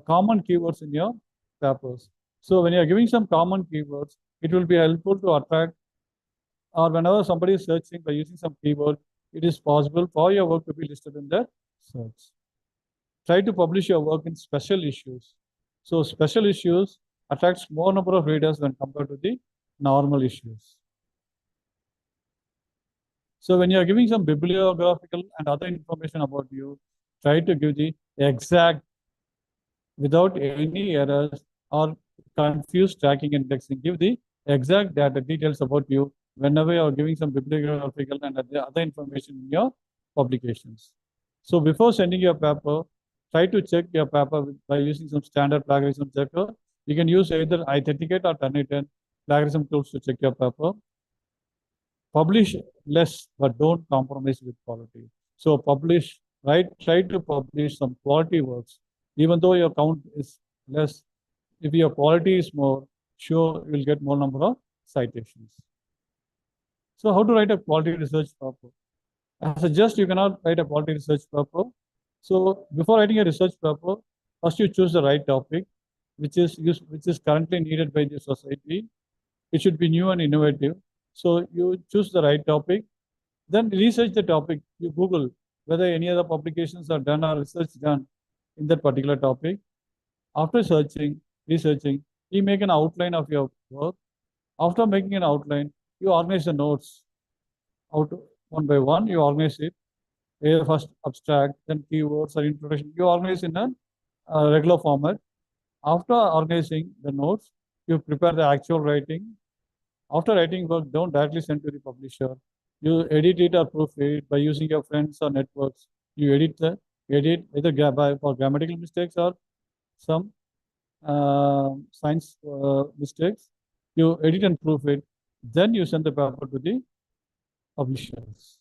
common keywords in your papers. So when you are giving some common keywords, it will be helpful to attract, or whenever somebody is searching by using some keyword, it is possible for your work to be listed in the search. Try to publish your work in special issues. So special issues attracts more number of readers when compared to the normal issues. So when you are giving some bibliographical and other information about you, try to give the exact, without any errors or confused tracking indexing. Give the exact data details about you whenever you are giving some bibliographical and other information in your publications. So before sending your paper, try to check your paper by using some standard plagiarism checker. You can use either i30kate or Turnitin plagiarism tools to check your paper. Publish less, but don't compromise with quality. So publish, right? Try to publish some quality works, even though your count is less. If your quality is more, sure you'll get more number of citations. So how to write a quality research paper? I suggest you cannot write a quality research paper. So before writing a research paper, first you choose the right topic, which is currently needed by the society. It should be new and innovative. So you choose the right topic, then research the topic. You Google whether any other publications are done or research done in that particular topic. After researching, you make an outline of your work. After making an outline, you organize the notes out one by one. You organize it. First abstract, then keywords or introduction. You organize in a regular format. After organizing the notes, you prepare the actual writing. After writing work, don't directly send to the publisher. You edit it or proofread it by using your friends or networks. You edit either for grammatical mistakes or some science mistakes. You edit and proofread. Then you send the paper to the publishers.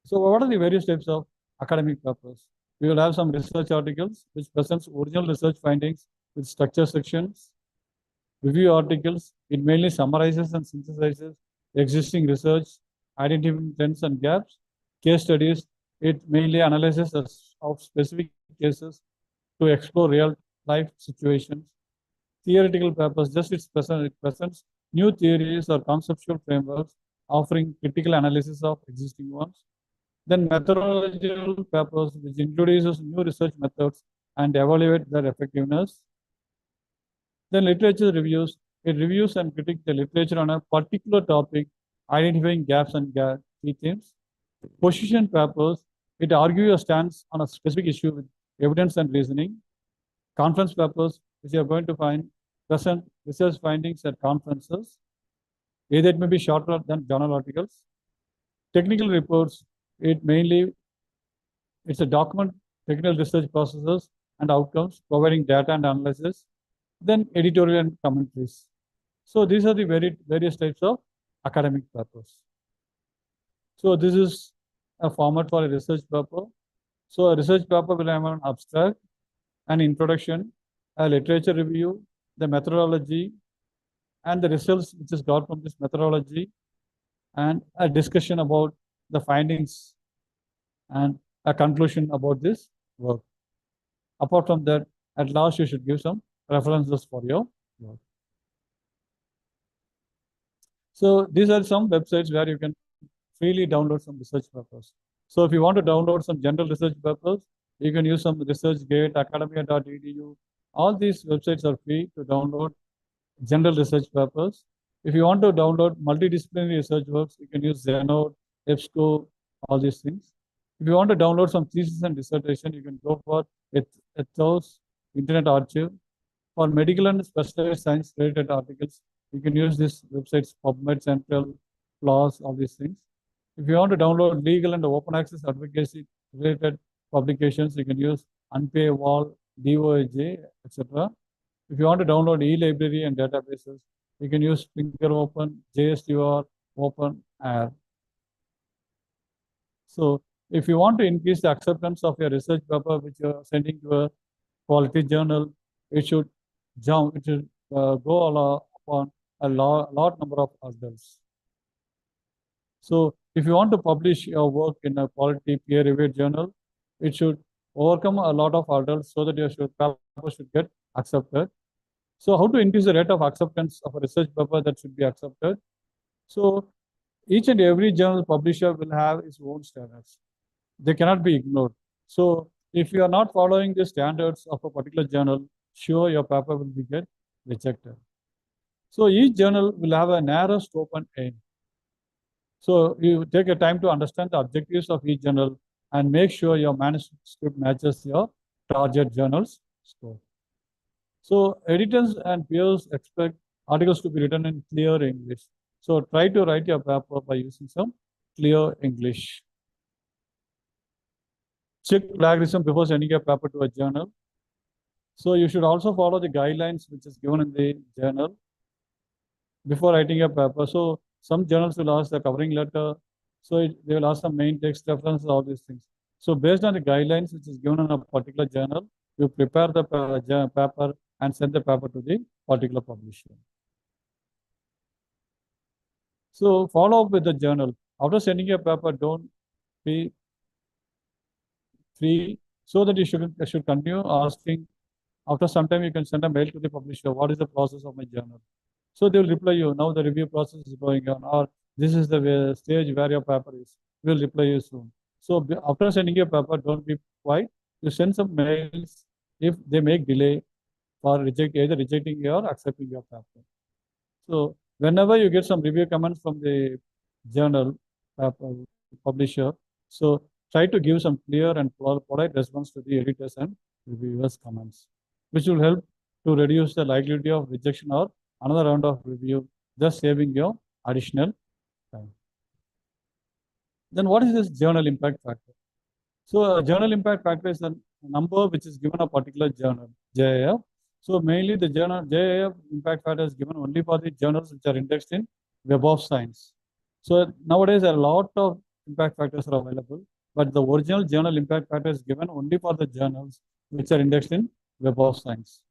So what are the various types of academic papers? We will have some research articles which presents original research findings with structure sections. Review articles, it mainly summarizes and synthesizes existing research, identifying trends and gaps. Case studies, it mainly analyzes of specific cases to explore real life situations. Theoretical papers, just it presents new theories or conceptual frameworks, offering critical analysis of existing ones. Then methodological papers, which introduces new research methods and evaluate their effectiveness. Then literature reviews, it reviews and critiques the literature on a particular topic, identifying gaps and key themes. Position papers, it argues your stance on a specific issue with evidence and reasoning. Conference papers, which you are going to present research findings at conferences. Either it may be shorter than journal articles. Technical reports, it's a document technical research processes and outcomes, providing data and analysis. Then editorial and commentaries. So these are the various types of academic papers. So this is a format for a research paper. So a research paper will have an abstract, an introduction, a literature review, the methodology, and the results which is got from this methodology, and a discussion about the findings and a conclusion about this work. Apart from that, at last you should give some references for your work. So these are some websites where you can freely download some research papers. So if you want to download some general research papers, you can use some ResearchGate, academia.edu. All these websites are free to download general research papers. If you want to download multidisciplinary research works, you can use Zenode, EBSCO, all these things. If you want to download some thesis and dissertation, you can go for Ethos, Internet Archive. For medical and specialized science related articles, you can use this websites, PubMed Central, PLOS, all these things. If you want to download legal and open access advocacy related publications, you can use Unpaywall, DOAJ, etc. If you want to download e-library and databases, you can use Finger Open, JSTOR, Open Air. So if you want to increase the acceptance of your research paper which you are sending to a quality journal, it should go upon a lot number of hurdles. So if you want to publish your work in a quality peer-reviewed journal, it should overcome a lot of hurdles so that your paper should get accepted. So how to increase the rate of acceptance of a research paper that should be accepted? So each and every journal publisher will have its own standards. They cannot be ignored. So if you are not following the standards of a particular journal, sure your paper will get rejected. So each journal will have a narrow scope and aim. So you take a time to understand the objectives of each journal and make sure your manuscript matches your target journal's scope. So editors and peers expect articles to be written in clear English. So try to write your paper by using some clear English. Check plagiarism before sending a paper to a journal. So you should also follow the guidelines which is given in the journal before writing a paper. So some journals will ask the covering letter. So they will ask some main text references, all these things. So based on the guidelines which is given in a particular journal, you prepare the paper and send the paper to the particular publisher. So follow up with the journal. After sending a paper, don't be free, so that you should continue asking. After some time, you can send a mail to the publisher. What is the process of my journal? So they will reply you. Now the review process is going on, or this is the stage where your paper is. We will reply you soon. So after sending your paper, don't be quiet. You send some mails if they make delay for either rejecting or accepting your paper. So whenever you get some review comments from the journal publisher, so try to give some clear and polite response to the editors and reviewers' comments, which will help to reduce the likelihood of rejection or another round of review, thus saving your additional time. Then what is this journal impact factor? So journal impact factor is a number which is given a particular journal, JIF. So mainly the journal JIF impact factor is given only for the journals which are indexed in Web of Science. So nowadays a lot of impact factors are available, but the original journal impact factor is given only for the journals which are indexed in Web of Science.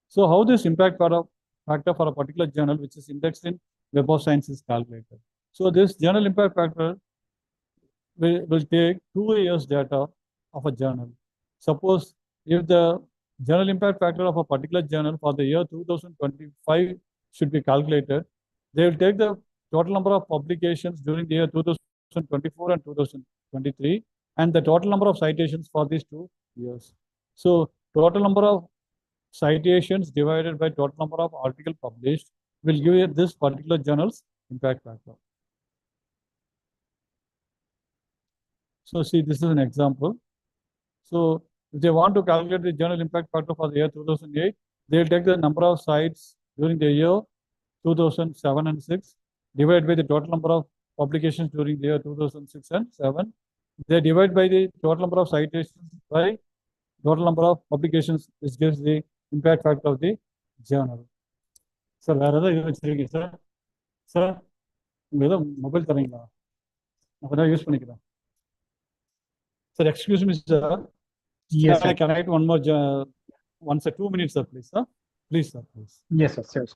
So how this impact factor for a particular journal which is indexed in Web of Science is calculated? So this journal impact factor will take 2 years data of a journal. Suppose if the journal impact factor of a particular journal for the year 2025 should be calculated, they will take the total number of publications during the year 2024 and 2023 and the total number of citations for these 2 years. So total number of citations divided by total number of articles published will give you this particular journal's impact factor. So see, this is an example. So if they want to calculate the journal impact factor for the year 2008, they will take the number of sites during the year 2007 and 6, divided by the total number of publications during the year 2006 and 7. They divide by the total number of citations by total number of publications, which gives the impact factor of the journal. Sir, where are you, sir? Sir, mobile தரீங்களா? நான் use பண்ணிக்கிறேன். Sir, excuse me, sir. Yes, sir. Can I write one more, 2 minutes, sir, please, sir? Please, sir, please. Yes, sir. Sure.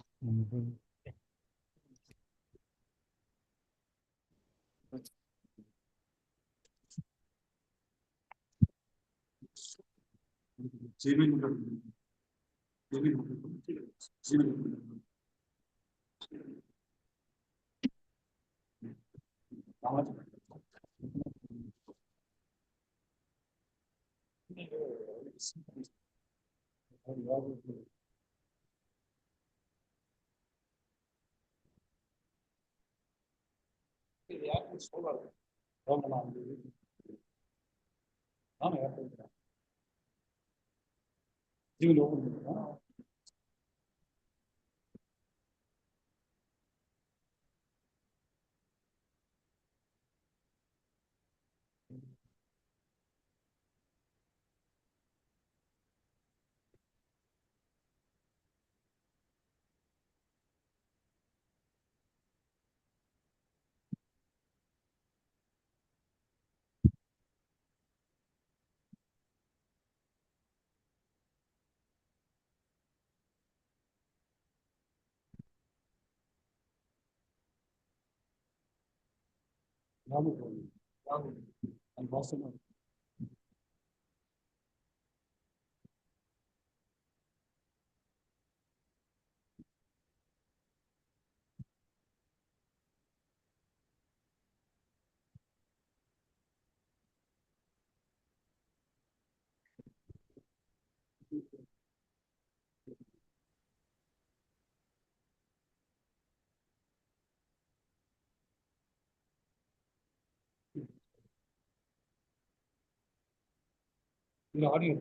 audio.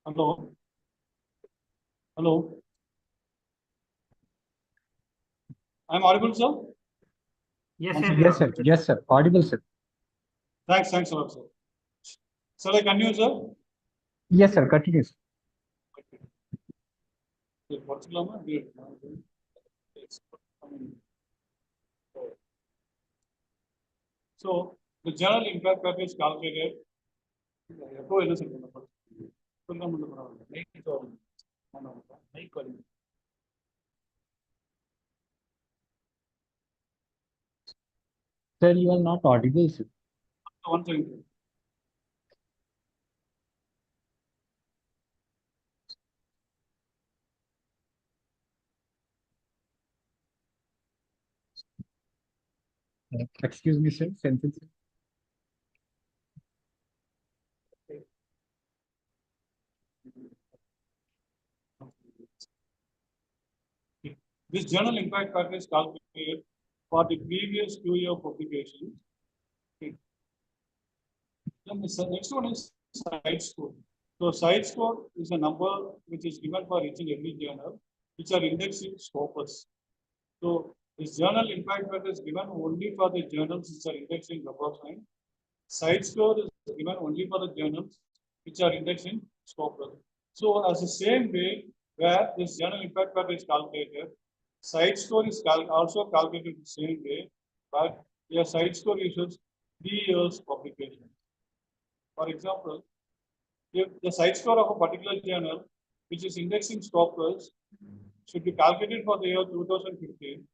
Hello. Hello. I'm audible, sir? Yes, Once sir. again. Yes, sir. Yes, sir. Audible, sir. Thanks a lot, sir. Shall I continue, sir? Yes, sir. Continue, sir. So the general impact factor is calculated. Sir, you are not audible, sir. One second. Excuse me, sir. Sentence. This general impact factor is calculated for the previous 2-year publications. Okay. Then the next one is site score. So site score is a number which is given for each and every journal, which are indexed in Scopus. So this journal impact factor is given only for the journals which are indexed in Scopus. Site score is given only for the journals which are indexed in Scopus. So as the same way where this journal impact factor is calculated, site score is also calculated the same way, but your site score uses 3 years publication. For example, if the site score of a particular journal, which is indexed in Scopus, should be calculated for the year 2015,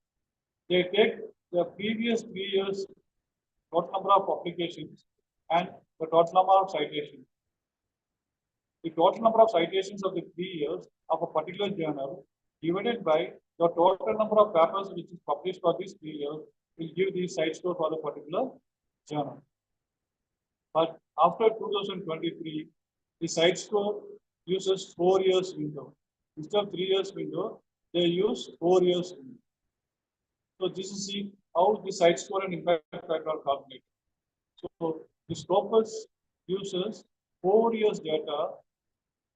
they take the previous 3 years total number of publications and the total number of citations. The total number of citations of the 3 years of a particular journal divided by the total number of papers which is published for these 3 years will give the site score for the particular journal. But after 2023, the site score uses 4 years window. Instead of 3 years window, they use 4 years window. So this is how the site score and impact factor are calculated. So the Scopus uses 4 years data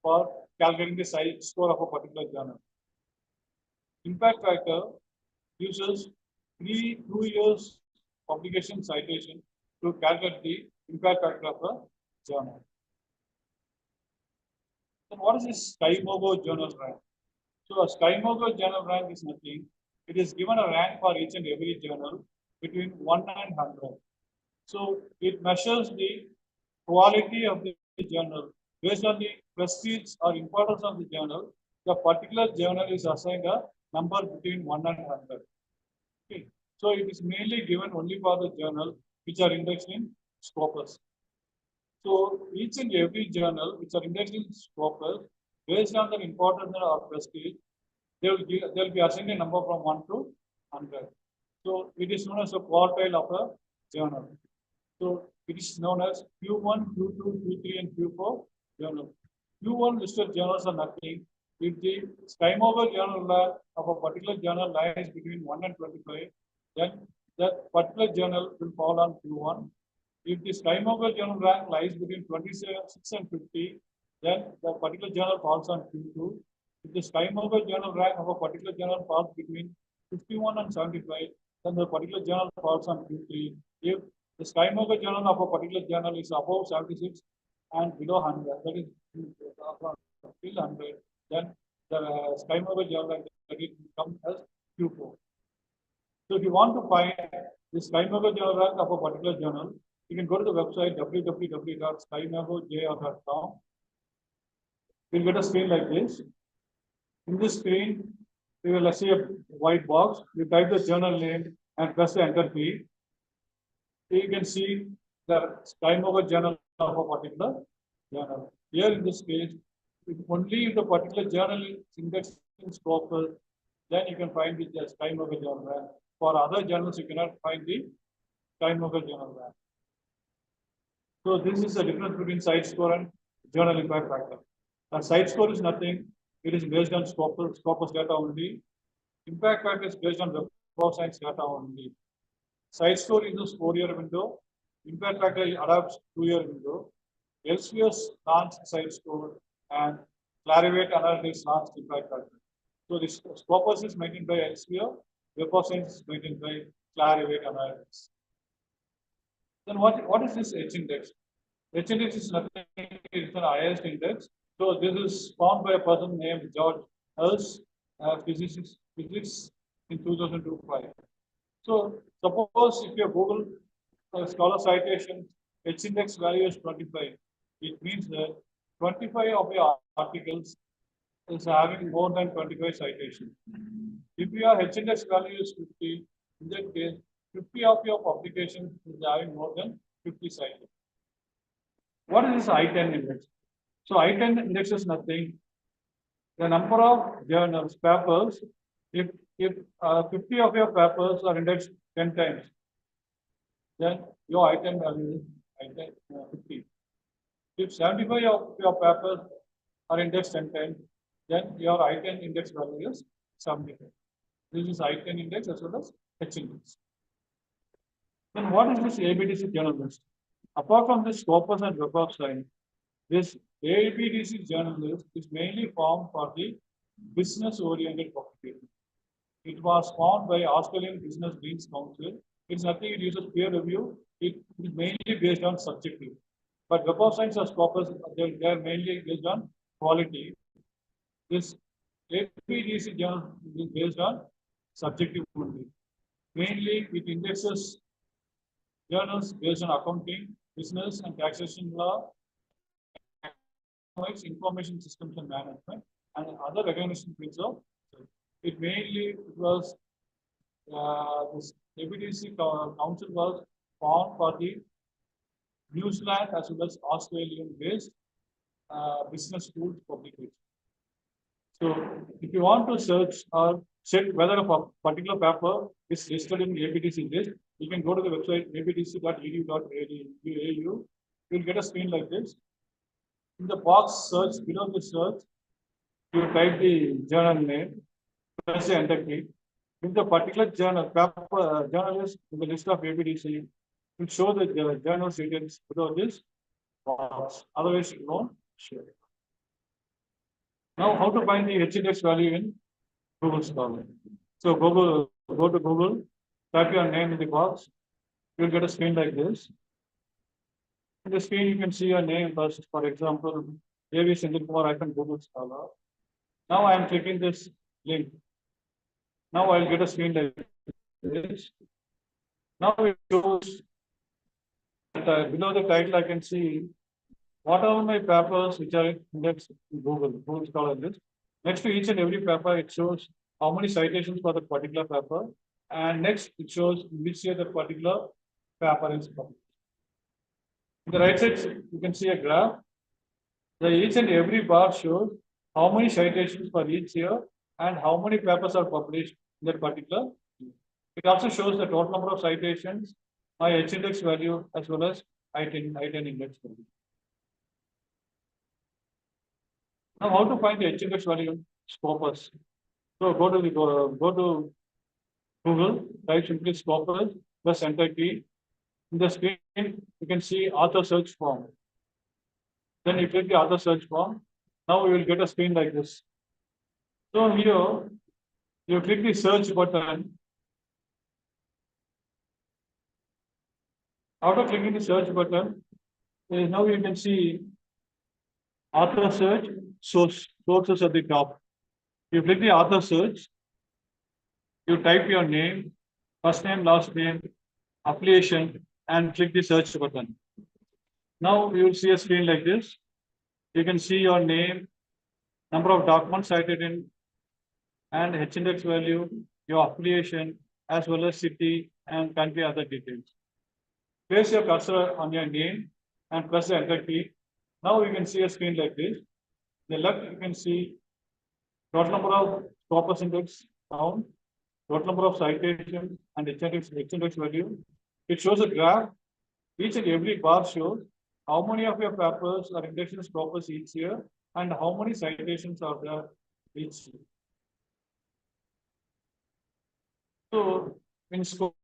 for calculating the site score of a particular journal. Impact factor uses 2 years publication citation to calculate the impact factor of a journal. Then what is this SkyMogo journal rank? So a SkyMogo journal rank is nothing. It is given a rank for each and every journal between 1 and 100. So it measures the quality of the journal based on the prestige or importance of the journal. The particular journal is assigned a number between 1 and 100. Okay. So it is mainly given only for the journal which are indexed in Scopus. So each and every journal which are indexed in Scopus, based on their importance or prestige, they will be assigned a number from 1 to 100. So it is known as a quartile of a journal. So it is known as Q1, Q2, Q3, and Q4 journal. Q1 listed journals are nothing. If the SkyMogo journal rank of a particular journal lies between 1 and 25, then that particular journal will fall on Q1. If the SkyMogo journal rank lies between 26 and 50, then the particular journal falls on Q2. If the SkyMogo journal rank of a particular journal falls between 51 and 75, then the particular journal falls on Q3. If the SkyMogo journal of a particular journal is above 76 and below 100, that is still 100, then the SkyMogo journal comes as Q4. So if you want to find the SkyMogo journal rank of a particular journal, you can go to the website www.skymogojr.com. You'll get a screen like this. In this screen, we will see a white box. You type the journal name and press the enter key. You can see the SkyMogo journal of a particular journal. Here in this case, only if the particular journal is indexed in Scopus, then you can find the SkyMogo journal rank. For other journals, you cannot find the SkyMogo journal rank. So this is the difference between site score and journal impact factor. A site score is nothing. It is based on Scopus data only. Impact factor is based on Web of Science data only. Site score is a 4-year window. impact factor adapts 2-year window. Elsevier's launched site score and Clarivate Analytics launched impact factor. So this Scopus is maintained by Elsevier, Web of Science is maintained by Clarivate Analytics. Then what is this H index? H index is nothing, it's an highest index. So this is found by a person named George Hurst, physics in 2005. So suppose if your Google Scholar citation H index value is 25, it means that 25 of your articles is having more than 25 citations. If your H index value is 50, in that case, 50 of your publications is having more than 50 citations. What is this I-10 index? So I-10 index is nothing. The number of journals, papers, if 50 of your papers are indexed 10 times, then your I-10 value is I-10 50. If 75 of your papers are indexed 10 times, then your I-10 index value is 75. This is I-10 index as well as H index. Then what is this ABDC journal list? Apart from this Scopus and Web of Science, this ABDC journal list is mainly formed for the business-oriented publication. It was formed by Australian Business Deans Council. It's nothing, it uses peer review. It is mainly based on subjective. But Web of Science or Scopus, they are mainly based on quality. This ABDC journal is based on subjective only. Mainly, it indexes journals based on accounting, business and taxation law, information systems and management, and other recognition fields of. It mainly was this ABDC council was formed for the New Zealand as well as Australian based business schools publication. So if you want to search or check whether a particular paper is listed in ABDC list, you can go to the website abdc.edu.au. You'll get a screen like this. In the box search, below the search, you type the journal name, press the enter key. If the particular journal is in the list of ABDC, will show the journal details below this box. Otherwise, you won't show it. Now, how to find the H index value in Google Scholar? So go to Google, type your name in the box. You'll get a screen like this. In the screen, you can see your name first. For example, A.V. Senthilkumar, Google Scholar. Now I am clicking this link. Now I'll get a screen like this. Now it shows that below the title, I can see what are my papers which are indexed in Google Scholar list. Next to each and every paper, it shows how many citations for the particular paper. And next, it shows which year the particular paper is published. In the right side, you can see a graph. Each and every bar shows how many citations for each year and how many papers are published in that particular year. It also shows the total number of citations, my H index value, as well as I-10 index value. Now, how to find the H index value in Scopus? So go to Google, type simply Scopus, press enter key. In the screen, you can see author search form. Then you click the author search form. Now you will get a screen like this. So here, you click the search button. After clicking the search button, now you can see author search, sources at the top. You click the author search. You type your name, first name, last name, affiliation, and click the search button. Now you will see a screen like this. You can see your name, number of documents cited in, and H index value, your affiliation, as well as city and country other details. Place your cursor on your name and press the enter key. Now you can see a screen like this. The left you can see total number of Scopus index found, total number of citations, and H index value. It shows a graph. Each and every bar shows how many of your papers are indexed in Scopus each year and how many citations are there each year. So in Scopus,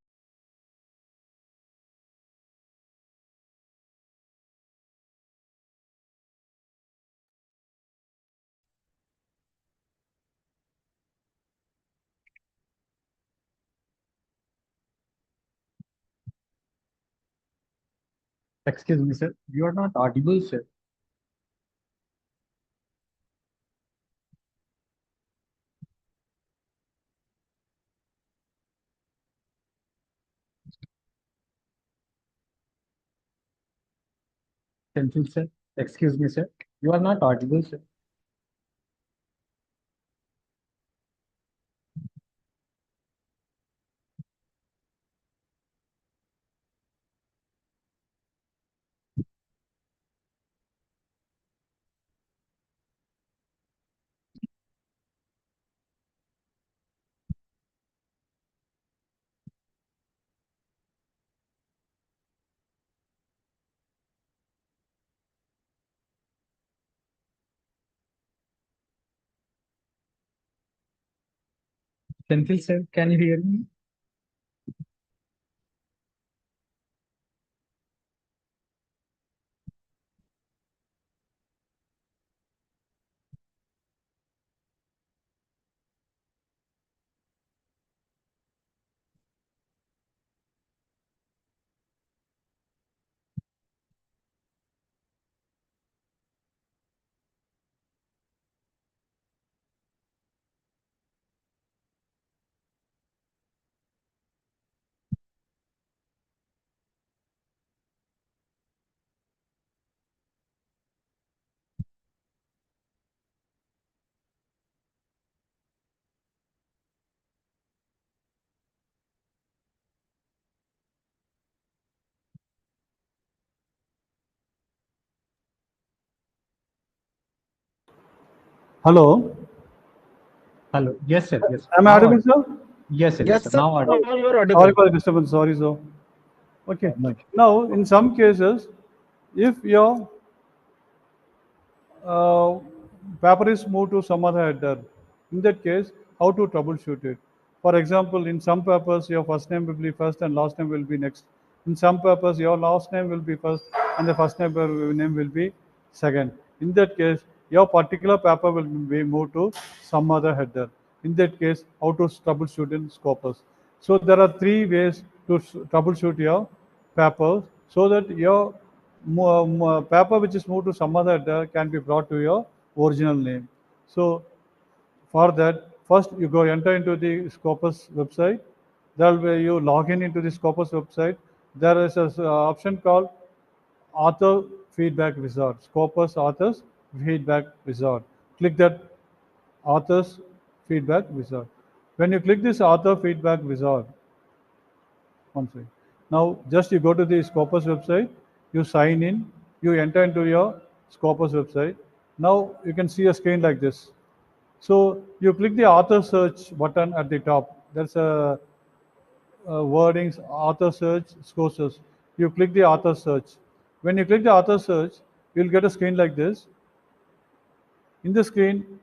Excuse me, sir. You are not audible, sir. Senthil, sir. Excuse me, sir. You are not audible, sir. Senthil, sir, can you hear me? Hello. Hello. Yes, sir. Yes. Am I Now audible, audible. sir? Yes, sir. Yes, Yes, sir. sir. Now audible. Now you are Sorry audible. for the disturbance. Sorry, sir. Okay. No. Now, in some cases, if your uh, paper is moved to some other header, in that case, how to troubleshoot it? For example, in some papers, your first name will be first and last name will be next. In some papers, your last name will be first and the first name will be second. In that case, your particular paper will be moved to some other header. In that case, how to troubleshoot in Scopus? So there are three ways to troubleshoot your paper so that your paper which is moved to some other header can be brought to your original name. So for that, first you go enter into the Scopus website. There will be you log in into the Scopus website. There is a option called Author Feedback Wizard. Scopus Authors Feedback Wizard. Click that Authors Feedback Wizard. When you click this Author Feedback Wizard, one second. Now, just you go to the Scopus website, you sign in, you enter into your Scopus website. Now, you can see a screen like this. So, you click the author search button at the top. There's a, wordings, author search, sources. You click the author search. When you click the author search, you'll get a screen like this. In the screen,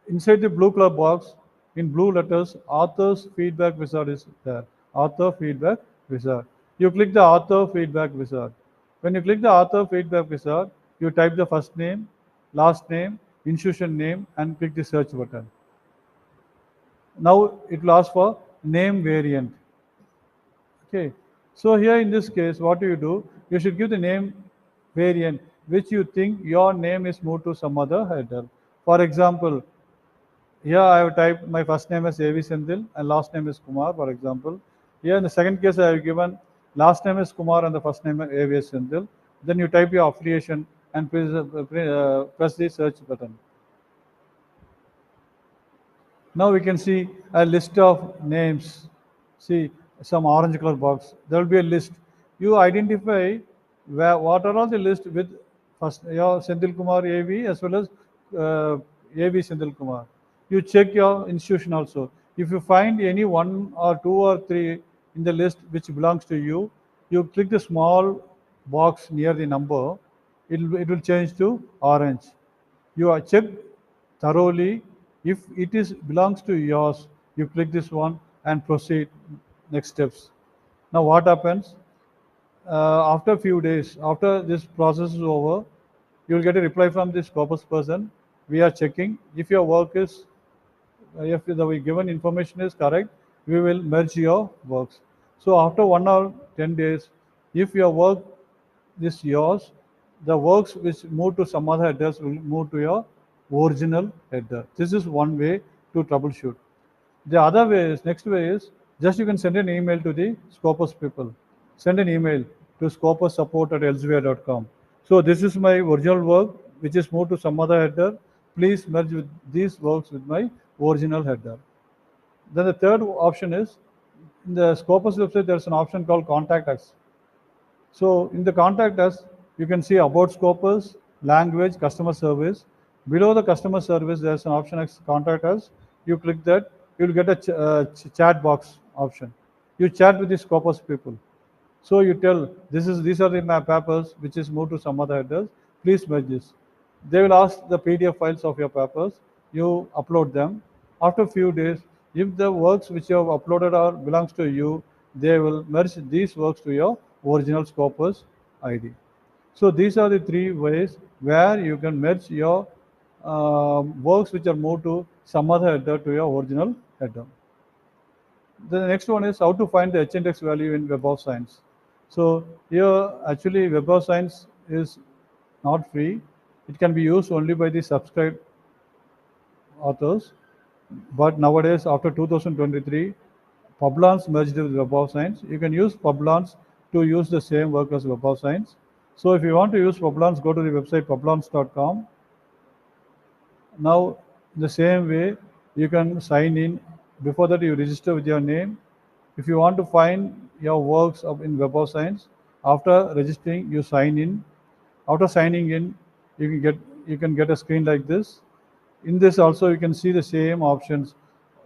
inside the blue color box, in blue letters, author's feedback wizard is there. Author feedback wizard. You click the author feedback wizard. When you click the author feedback wizard, you type the first name, last name, institution name, and click the search button. Now it will ask for name variant. Okay. So here in this case, what do? You should give the name variant which you think your name is moved to some other header. For example, here I have typed my first name as A.V. Sendil and last name is Kumar, for example. Here in the second case, I have given last name is Kumar and the first name is A.V. Sendil. Then you type your affiliation and press the search button. Now we can see a list of names. See some orange color box. There will be a list. You identify what are all the list with first your Senthil Kumar AV as well as AV Senthil Kumar. You check your institution also. If you find any one or two or three in the list which belongs to you, you click the small box near the number. It will change to orange. You are checked thoroughly. If it is belongs to yours, you click this one and proceed next steps. Now what happens? After a few days, after this process is over, you will get a reply from this Scopus person. We are checking if your work is, if the given information is correct, we will merge your works. So after 1 or 10 days, if your work this yours, the works which move to some other headers will move to your original header. This is one way to troubleshoot. The other way is, next way is, just you can send an email to the Scopus people. Send an email to scopussupport@elsevier.com. So this is my original work, which is moved to some other header. Please merge with these works with my original header. Then the third option is, in the Scopus website, there's an option called Contact Us. So in the Contact Us, you can see about Scopus, language, customer service. Below the customer service, there's an option as Contact Us. You click that, you'll get a chat box option. You chat with the Scopus people. So you tell, these are the papers which is moved to some other headers. Please merge this. They will ask the PDF files of your papers. You upload them. After a few days, if the works which you have uploaded are belongs to you, they will merge these works to your original Scopus ID. So these are the three ways where you can merge your works which are moved to some other header to your original header. The next one is how to find the H-index value in Web of Science. So here actually Web of Science is not free. It can be used only by the subscribed authors. But nowadays, after 2023, Publance merged with Web of Science. You can use Publance to use the same work as Web of Science. So if you want to use Publance, go to the website publance.com. Now, in the same way, you can sign in. Before that, you register with your name. If you want to find your works in Web of Science, after registering, you sign in. After signing in, you can get a screen like this. In this also, you can see the same options.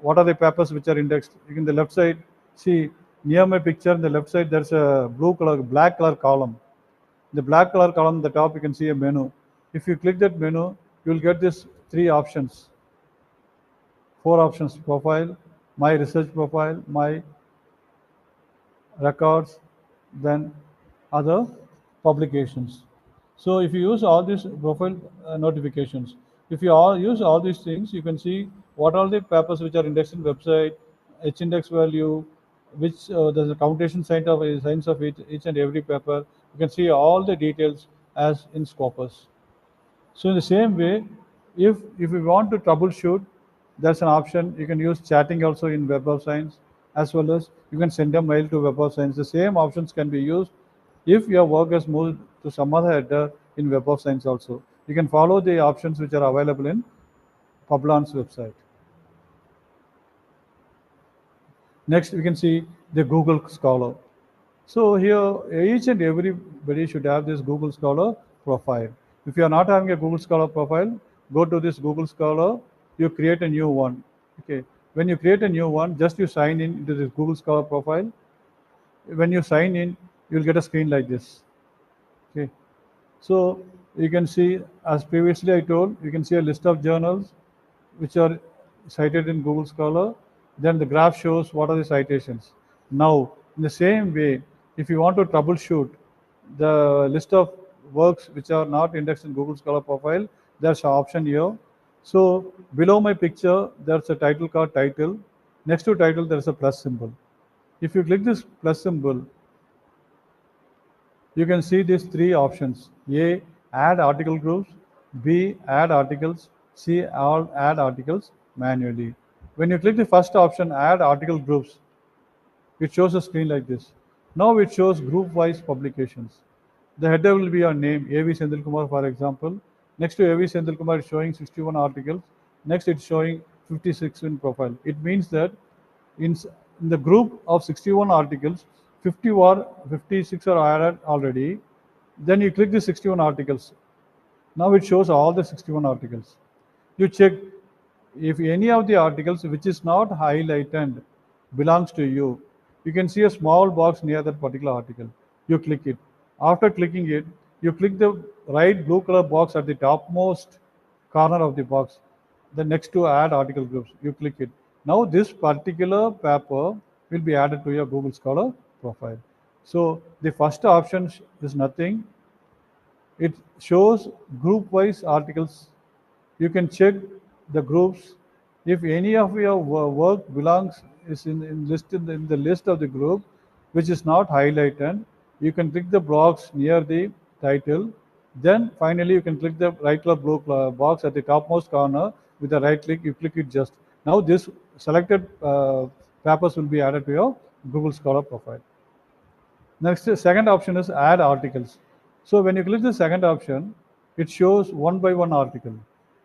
What are the papers which are indexed? You can the left side see near my picture. On the left side, there's a black color column. The black color column at the top, you can see a menu. If you click that menu, you will get this 3 options, 4 options: profile, my research profile, my records, then other publications. So if you use all these profile notifications, if you use all these things, you can see what are the papers which are indexed in website, H-index value, which there's a computation science of each and every paper. You can see all the details as in Scopus. So in the same way, if you want to troubleshoot, there's an option. You can use chatting also in Web of Science, as well as you can send a mail to Web of Science. The same options can be used if your work has moved to some other header in Web of Science also. You can follow the options which are available in Publance website. Next, we can see the Google Scholar. So here, each and everybody should have this Google Scholar profile. If you are not having a Google Scholar profile, go to this Google Scholar, you create a new one. Okay. When you create a new one, just you sign in into this Google Scholar profile. When you sign in, you'll get a screen like this. Okay. So you can see, as previously I told, you can see a list of journals which are cited in Google Scholar. Then the graph shows what are the citations. Now, in the same way, if you want to troubleshoot the list of works which are not indexed in Google Scholar profile, there's an option here. So below my picture, there's a title called title. Next to title, there's a plus symbol. If you click this plus symbol, you can see these 3 options. A, add article groups. B, add articles. C, add articles manually. When you click the first option, add article groups, it shows a screen like this. Now it shows group-wise publications. The header will be your name, A.V. Senthilkumar, for example. Next to A.V. Senthilkumar, it's showing 61 articles. Next, it's showing 56 in profile. It means that in the group of 61 articles, 56 are added already. Then you click the 61 articles. Now it shows all the 61 articles. You check if any of the articles which is not highlighted belongs to you. You can see a small box near that particular article. You click it. After clicking it, you click the right blue color box at the topmost corner of the box. The next to add article groups, you click it. Now this particular paper will be added to your Google Scholar profile. So the first option is nothing. It shows group-wise articles. You can check the groups. If any of your work is in the list of the group, which is not highlighted, you can click the box near the title. Then finally you can click the right color blue box at the topmost corner with the right click. You click it just. Now this selected papers will be added to your Google Scholar profile. Next, the second option is add articles. So when you click the second option, it shows one by one article.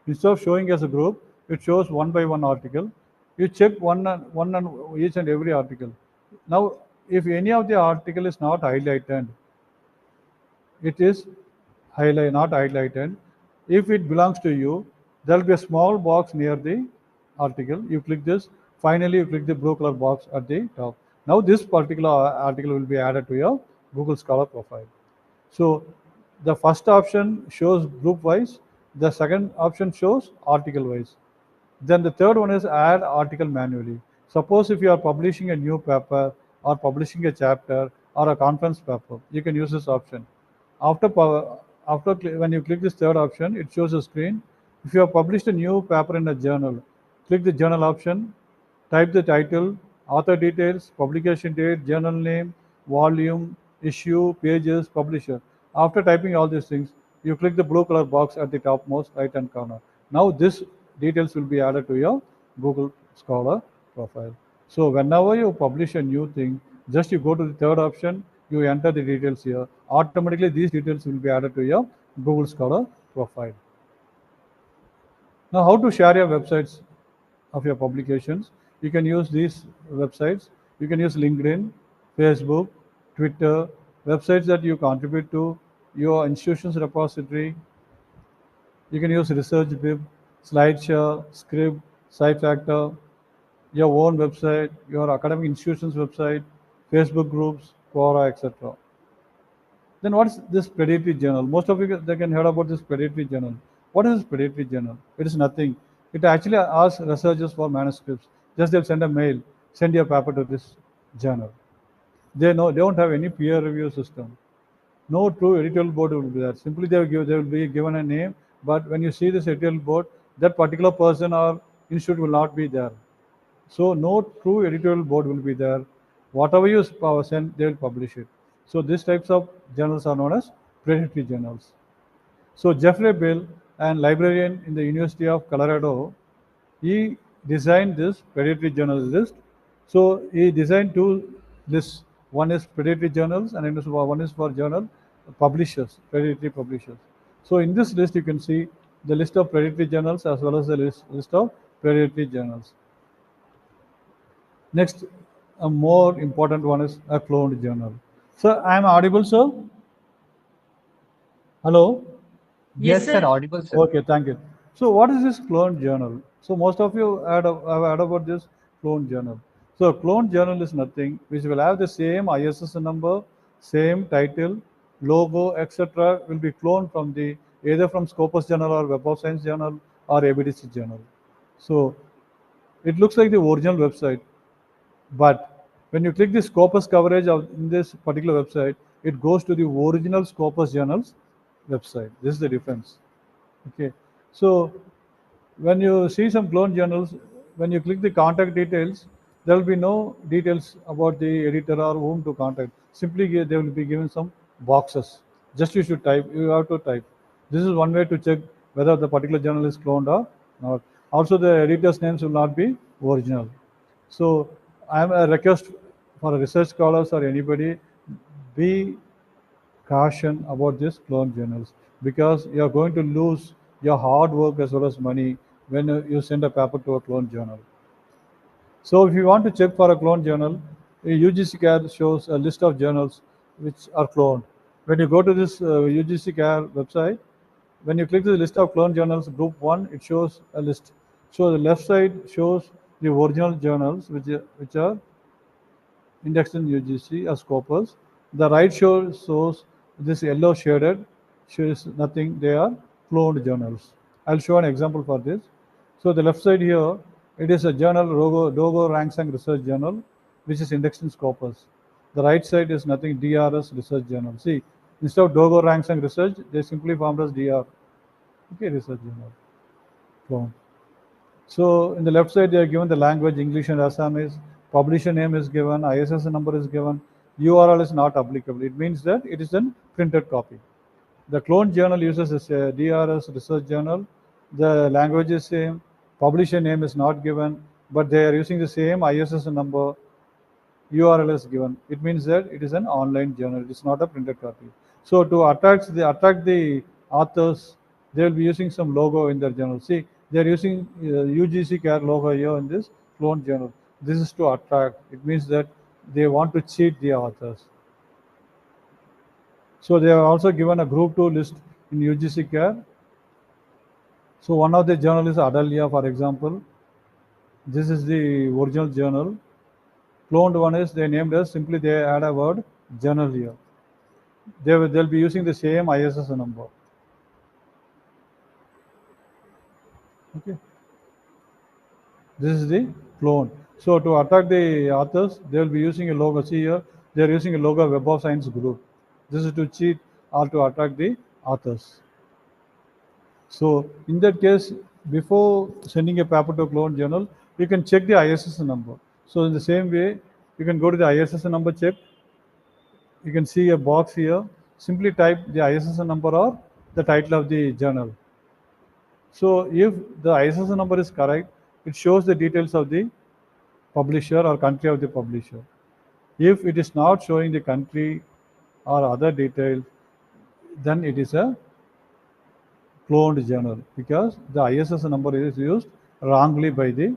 Instead of showing as a group, it shows one by one article. You check one and each and every article. Now, if any of the article is not highlighted, it is not highlighted. If it belongs to you, there will be a small box near the article. You click this. Finally, you click the blue color box at the top. Now, this particular article will be added to your Google Scholar profile. So, the first option shows group wise. The second option shows article wise. Then the third one is add article manually. Suppose if you are publishing a new paper or publishing a chapter or a conference paper, you can use this option. When you click this third option, it shows a screen. If you have published a new paper in a journal, click the journal option, type the title, author details, publication date, journal name, volume, issue, pages, publisher. After typing all these things, you click the blue color box at the topmost right hand corner. Now this details will be added to your Google Scholar profile. So whenever you publish a new thing, just you go to the third option, you enter the details here. Automatically these details will be added to your Google Scholar profile. Now how to share your websites of your publications? You can use these websites. You can use LinkedIn, Facebook, Twitter, websites that you contribute to, your institution's repository. You can use ResearchBib, SlideShare, Scribd, SciFactor, your own website, your academic institution's website, Facebook groups, Quora, etc. Then what's this predatory journal? Most of you they can hear about this predatory journal. What is this predatory journal? It is nothing. It actually asks researchers for manuscripts. Just they'll send a mail, send your paper to this journal. They don't have any peer review system. No true editorial board will be there. Simply they will be given a name, but when you see this editorial board, that particular person or institute will not be there. So no true editorial board will be there. Whatever you send, they will publish it. So these types of journals are known as predatory journals. So Jeffrey Bill, an librarian in the University of Colorado, he designed this predatory journals list. So he designed two lists. One is predatory journals and one is for journal publishers, predatory publishers. So in this list, you can see the list of predatory journals as well as the list of predatory journals. Next, a more important one is a cloned journal. Sir, I am audible, sir? Hello? Yes, sir, audible, sir. Okay, thank you. So what is this cloned journal? So most of you have heard about this cloned journal. So a cloned journal is nothing which will have the same ISSN number, same title, logo, etc. will be cloned from the either from Scopus Journal or Web of Science Journal or ABDC Journal. So it looks like the original website, but when you click the Scopus coverage of in this particular website, it goes to the original Scopus Journal's website. This is the difference. Okay, so when you see some clone journals, when you click the contact details, there will be no details about the editor or whom to contact. Simply they will be given some boxes. Just you should type, you have to type. This is one way to check whether the particular journal is cloned or not. Also the editor's names will not be original. So I am a request for research scholars or anybody, be caution about these clone journals, because you are going to lose your hard work as well as money when you send a paper to a clone journal. So if you want to check for a clone journal, UGC-CAR shows a list of journals which are cloned. When you go to this UGC-CAR website, when you click the list of clone journals, group 1, it shows a list. So the left side shows the original journals which are indexed in UGC as Scopus. The right shows this yellow shaded shows nothing. They are cloned journals. I'll show an example for this. So the left side here, it is a journal, Dogo Rangsang Research Journal, which is indexed in Scopus. The right side is nothing, DRS Research Journal. See, instead of Dogo Rangsang Research, they simply formed as DR. Okay, Research Journal. Clone. So in the left side, they are given the language, English and Assamese. Publisher name is given, ISSN number is given, URL is not applicable. It means that it is a printed copy. The clone journal uses a DRS research journal. The language is same. Publisher name is not given, but they are using the same ISSN number. URL is given. It means that it is an online journal. It is not a printed copy. So to attract the authors, they will be using some logo in their journal. See, they are using UGC CARE logo here in this clone journal. This is to attract. It means that they want to cheat the authors. So they have also given a group 2 list in UGC CARE. So one of the journal is Adalia, for example. This is the original journal. Cloned one is they named as simply they add a word journal here. They'll be using the same ISSN number. Okay. This is the clone. So to attract the authors, they will be using a logo. See here, they are using a logo Web of Science group. This is to cheat or to attract the authors. So in that case, before sending a paper to a clone journal, you can check the ISSN number. So in the same way, you can go to the ISSN number check. You can see a box here. Simply type the ISSN number or the title of the journal. So if the ISSN number is correct, it shows the details of the publisher or country of the publisher. If it is not showing the country or other details, then it is a cloned journal because the ISSN number is used wrongly by the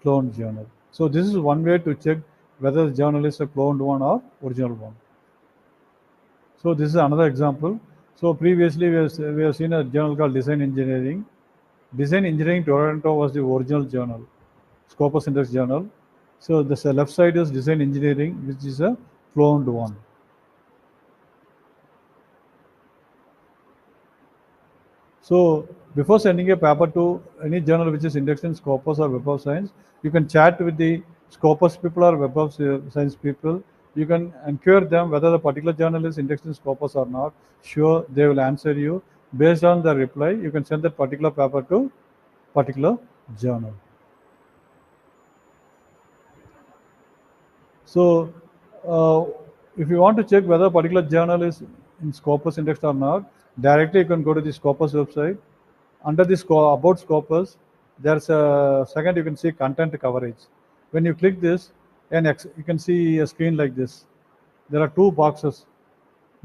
cloned journal. So this is one way to check whether the journal is a cloned one or original one. So this is another example. So previously we have seen a journal called Design Engineering. Design Engineering Toronto was the original journal, Scopus Index journal. So the left side is Design Engineering, which is a cloned one. So before sending a paper to any journal which is indexed in Scopus or Web of Science, you can chat with the Scopus people or Web of Science people. You can inquire them whether the particular journal is indexed in Scopus or not. Sure, they will answer you. Based on the reply, you can send that particular paper to particular journal. So if you want to check whether a particular journal is in Scopus indexed or not, directly you can go to the Scopus website. Under the About Scopus, there's a second you can see content coverage. When you click this, and you can see a screen like this. There are two boxes.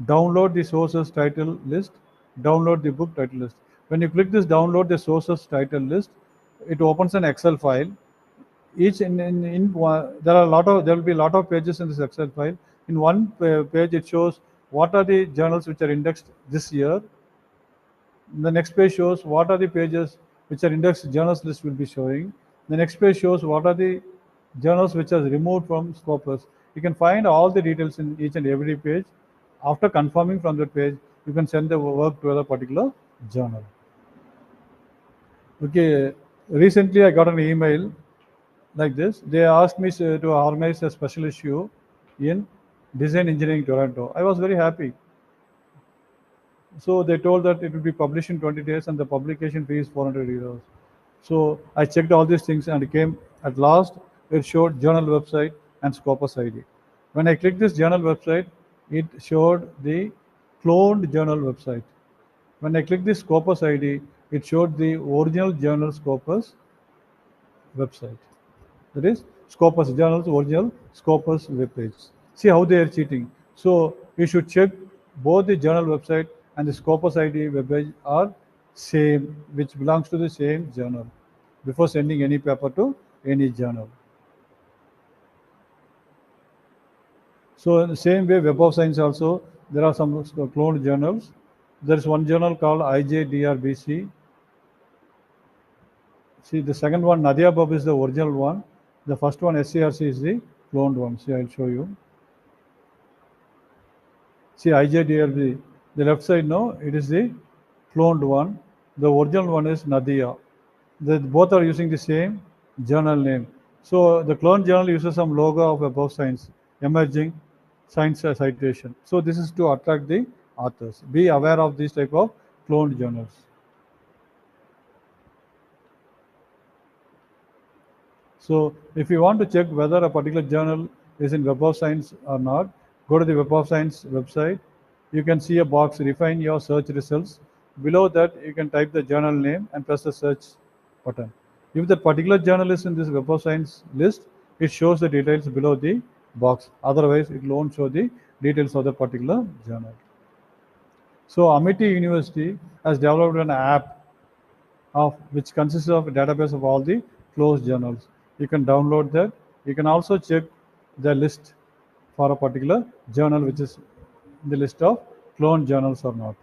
Download the sources title list, download the book title list. When you click this download the sources title list, it opens an Excel file. Each there will be a lot of pages in this Excel file. In one page, it shows what are the journals which are indexed this year. The next page shows what are the pages which are indexed journals list will be showing. The next page shows what are the journals which are removed from Scopus. You can find all the details in each and every page. After confirming from that page, you can send the work to a particular journal. Okay, recently I got an email like this. They asked me to organize a special issue in Design Engineering Toronto. I was very happy. So they told that it will be published in 20 days and the publication fee is 400 euros. So I checked all these things and it came at last. It showed journal website and Scopus ID. When I clicked this journal website, it showed the cloned journal website. When I clicked this Scopus ID, it showed the original journal Scopus website. That is Scopus journal's original Scopus web page. See how they are cheating. So you should check both the journal website and the Scopus ID web page are same, which belongs to the same journal before sending any paper to any journal. So in the same way, Web of Science also, there are some cloned journals. There is one journal called IJDRBC. See, the second one, Nadia Bub, is the original one. The first one, SCRC, is the cloned one. See, I'll show you. See, IJDRBC. The left side, no, it is the cloned one. The original one is Nadia. Both are using the same journal name. So the clone journal uses some logo of Web of Science, emerging science citation. So this is to attract the authors. Be aware of these type of cloned journals. So if you want to check whether a particular journal is in Web of Science or not, go to the Web of Science website. you can see a box, refine your search results. Below that, you can type the journal name and press the search button. If the particular journal is in this Web of Science list, it shows the details below the box. Otherwise, it won't show the details of the particular journal. So Amity University has developed an app which consists of a database of all the closed journals. You can download that. You can also check the list for a particular journal which is in the list of cloned journals or not.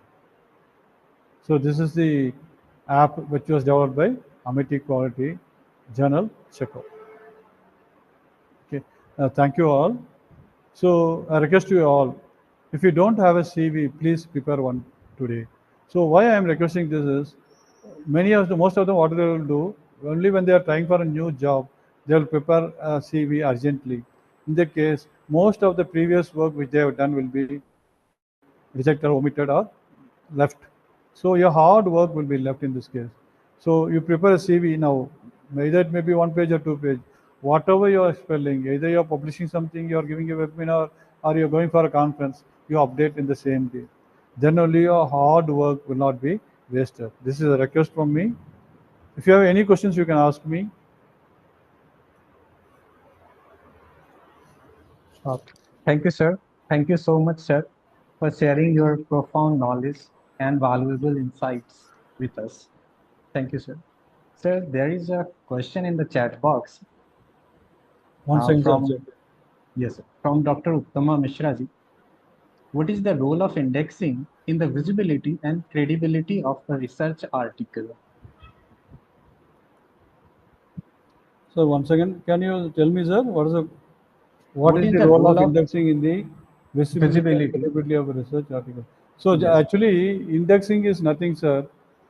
So this is the app which was developed by Amity Quality Journal Checker. Okay, thank you all. So I request you all, if you don't have a CV, please prepare one today. So why I am requesting this is, most of them, what they will do, only when they are trying for a new job, they will prepare a CV urgently. In that case, most of the previous work which they have done will be rejected, omitted, or left. So your hard work will be left in this case. So you prepare a CV now, either it may be 1 page or 2 page. Whatever you are spelling, either you are publishing something, you are giving a webinar, or you are going for a conference, you update in the same day. Then only your hard work will not be wasted. This is a request from me. If you have any questions, you can ask me. Thank you, sir. Thank you so much, sir, for sharing your profound knowledge and valuable insights with us. Thank you, sir. Sir, there is a question in the chat box One second, from, sir. yes, sir, from Dr. Uttama Mishra ji. What is the role of indexing in the visibility and credibility of a research article? So once again, can you tell me, sir, what is the role of indexing in the visibility and credibility of a research article? So Yes. actually, indexing is nothing, sir.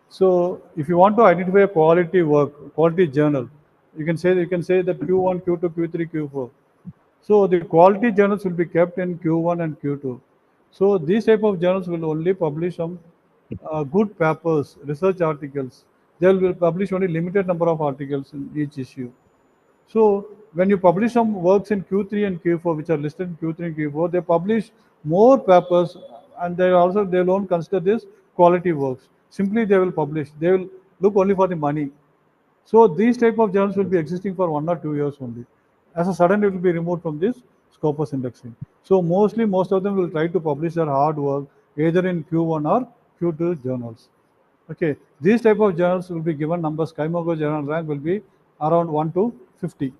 So if you want to identify a quality work, quality journal, you can say that Q1, Q2, Q3, Q4. So the quality journals will be kept in Q1 and Q2. So these type of journals will only publish some good papers, research articles. They will publish only limited number of articles in each issue. So when you publish some works in Q3 and Q4, which are listed in Q3 and Q4, they publish more papers, and they won't consider this quality works. Simply they will publish. They will look only for the money. So these type of journals will be existing for 1 or 2 years only. As a sudden, it will be removed from this Scopus indexing. So most of them will try to publish their hard work either in Q1 or Q2 journals. Okay, these type of journals will be given numbers. Kaimago journal rank will be around 1 to 50.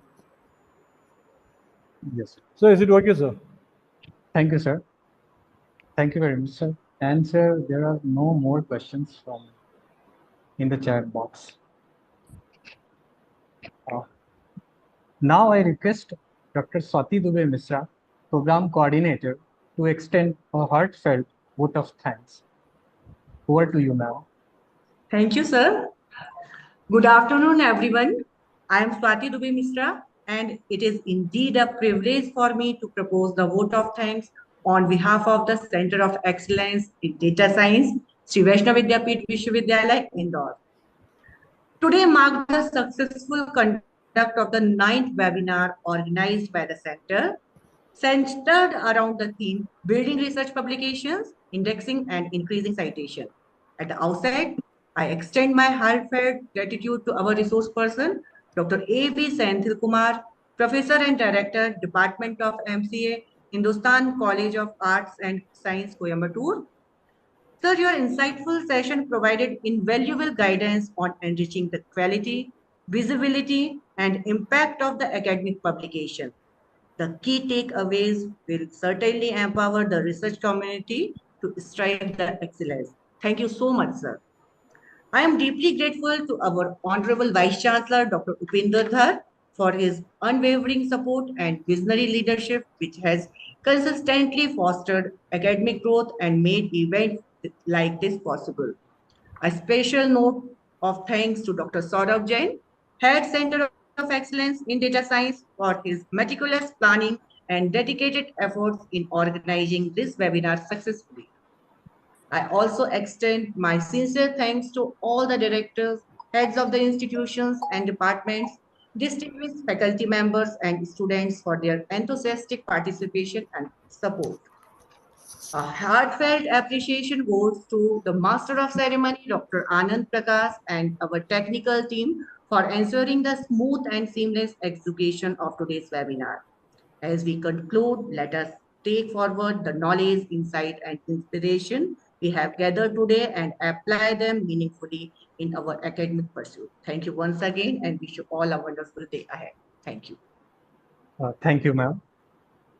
Yes. So is it okay, sir? Thank you, sir. Thank you very much, sir. And sir, there are no more questions from in the chat box. Now I request Dr. Swati Dubey Misra, Program Coordinator, to extend a heartfelt vote of thanks. Over to you, ma'am. Thank you, sir. Good afternoon, everyone. I am Swati Dubey Misra, and it is indeed a privilege for me to propose the vote of thanks on behalf of the Center of Excellence in Data Science, Sri Vaishnav Vidyapeeth Vishwavidyalaya, Indore. Today marked the successful conduct of the 9th webinar organized by the Center, centered around the theme Building Research Publications, Indexing and Increasing Citation. At the outset, I extend my heartfelt gratitude to our resource person, Dr. A.V. Senthil Kumar, Professor and Director, Department of MCA, Hindustan College of Arts and Science, Coimbatore. Sir, your insightful session provided invaluable guidance on enriching the quality, visibility, and impact of the academic publication. The key takeaways will certainly empower the research community to strive the excellence. Thank you so much, sir. I am deeply grateful to our Honorable Vice Chancellor, Dr. Upinder Dhar, for his unwavering support and visionary leadership, which has consistently fostered academic growth and made events like this possible. A special note of thanks to Dr. Saurabh Jain, Head Center of Excellence in Data Science, for his meticulous planning and dedicated efforts in organizing this webinar successfully. I also extend my sincere thanks to all the directors, heads of the institutions and departments, distinguished faculty members and students for their enthusiastic participation and support. A heartfelt appreciation goes to the Master of Ceremony, Dr. Anand Prakash, and our technical team for ensuring the smooth and seamless execution of today's webinar. As we conclude, let us take forward the knowledge, insight, and inspiration we have gathered today and apply them meaningfully in our academic pursuit. Thank you once again and wish you all a wonderful day ahead. Thank you. Thank you, ma'am.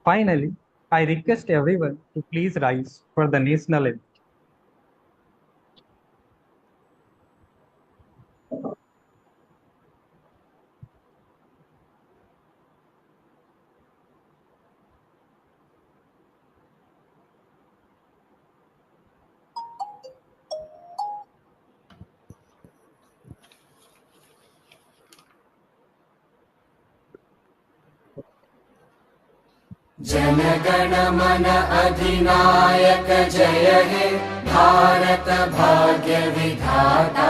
Finally, I request everyone to please rise for the national anthem. जनगण मन अधिनायक जय हे भारत भाग्य विधाता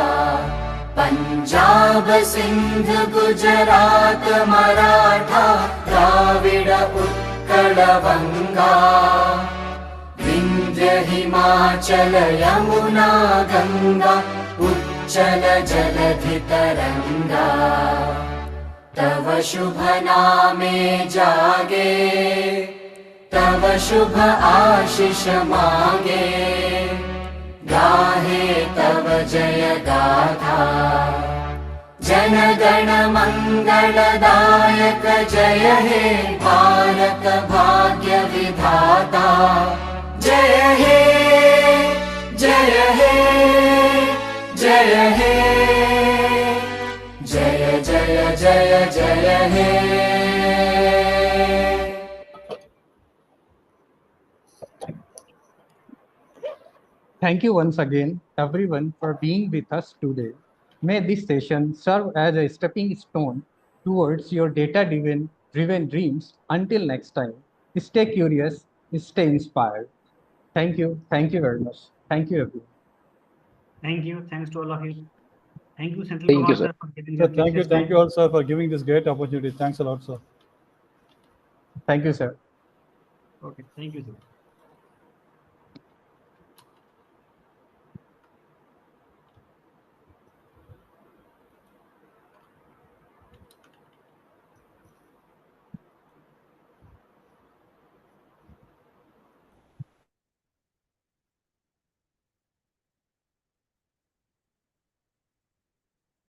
पंजाब सिंध गुजरात मराठा द्राविड उत्कल बंगा विंध्य हिमाचल यमुना गंगा उच्चल जलधि तरंगा तव शुभ नामे जागे तव शुभ आशीष मांगे गाहे तव जय गाथा जन गण मंगलदायक जय हे भारत भाग्य विधाता जय हे जय हे जय हे जय जय जय जय हे Thank you once again, everyone, for being with us today. May this session serve as a stepping stone towards your data-driven dreams. Until next time, stay curious, stay inspired. Thank you. Thank you very much. Thank you, everyone. Thank you. Thanks to all of you. Thank you, Senthil Thank you, Kumar, sir. for giving Sir, us thank you. precious Thank time. you all, sir, for giving this great opportunity. Thanks a lot, sir. Thank you, sir. Okay, thank you, sir.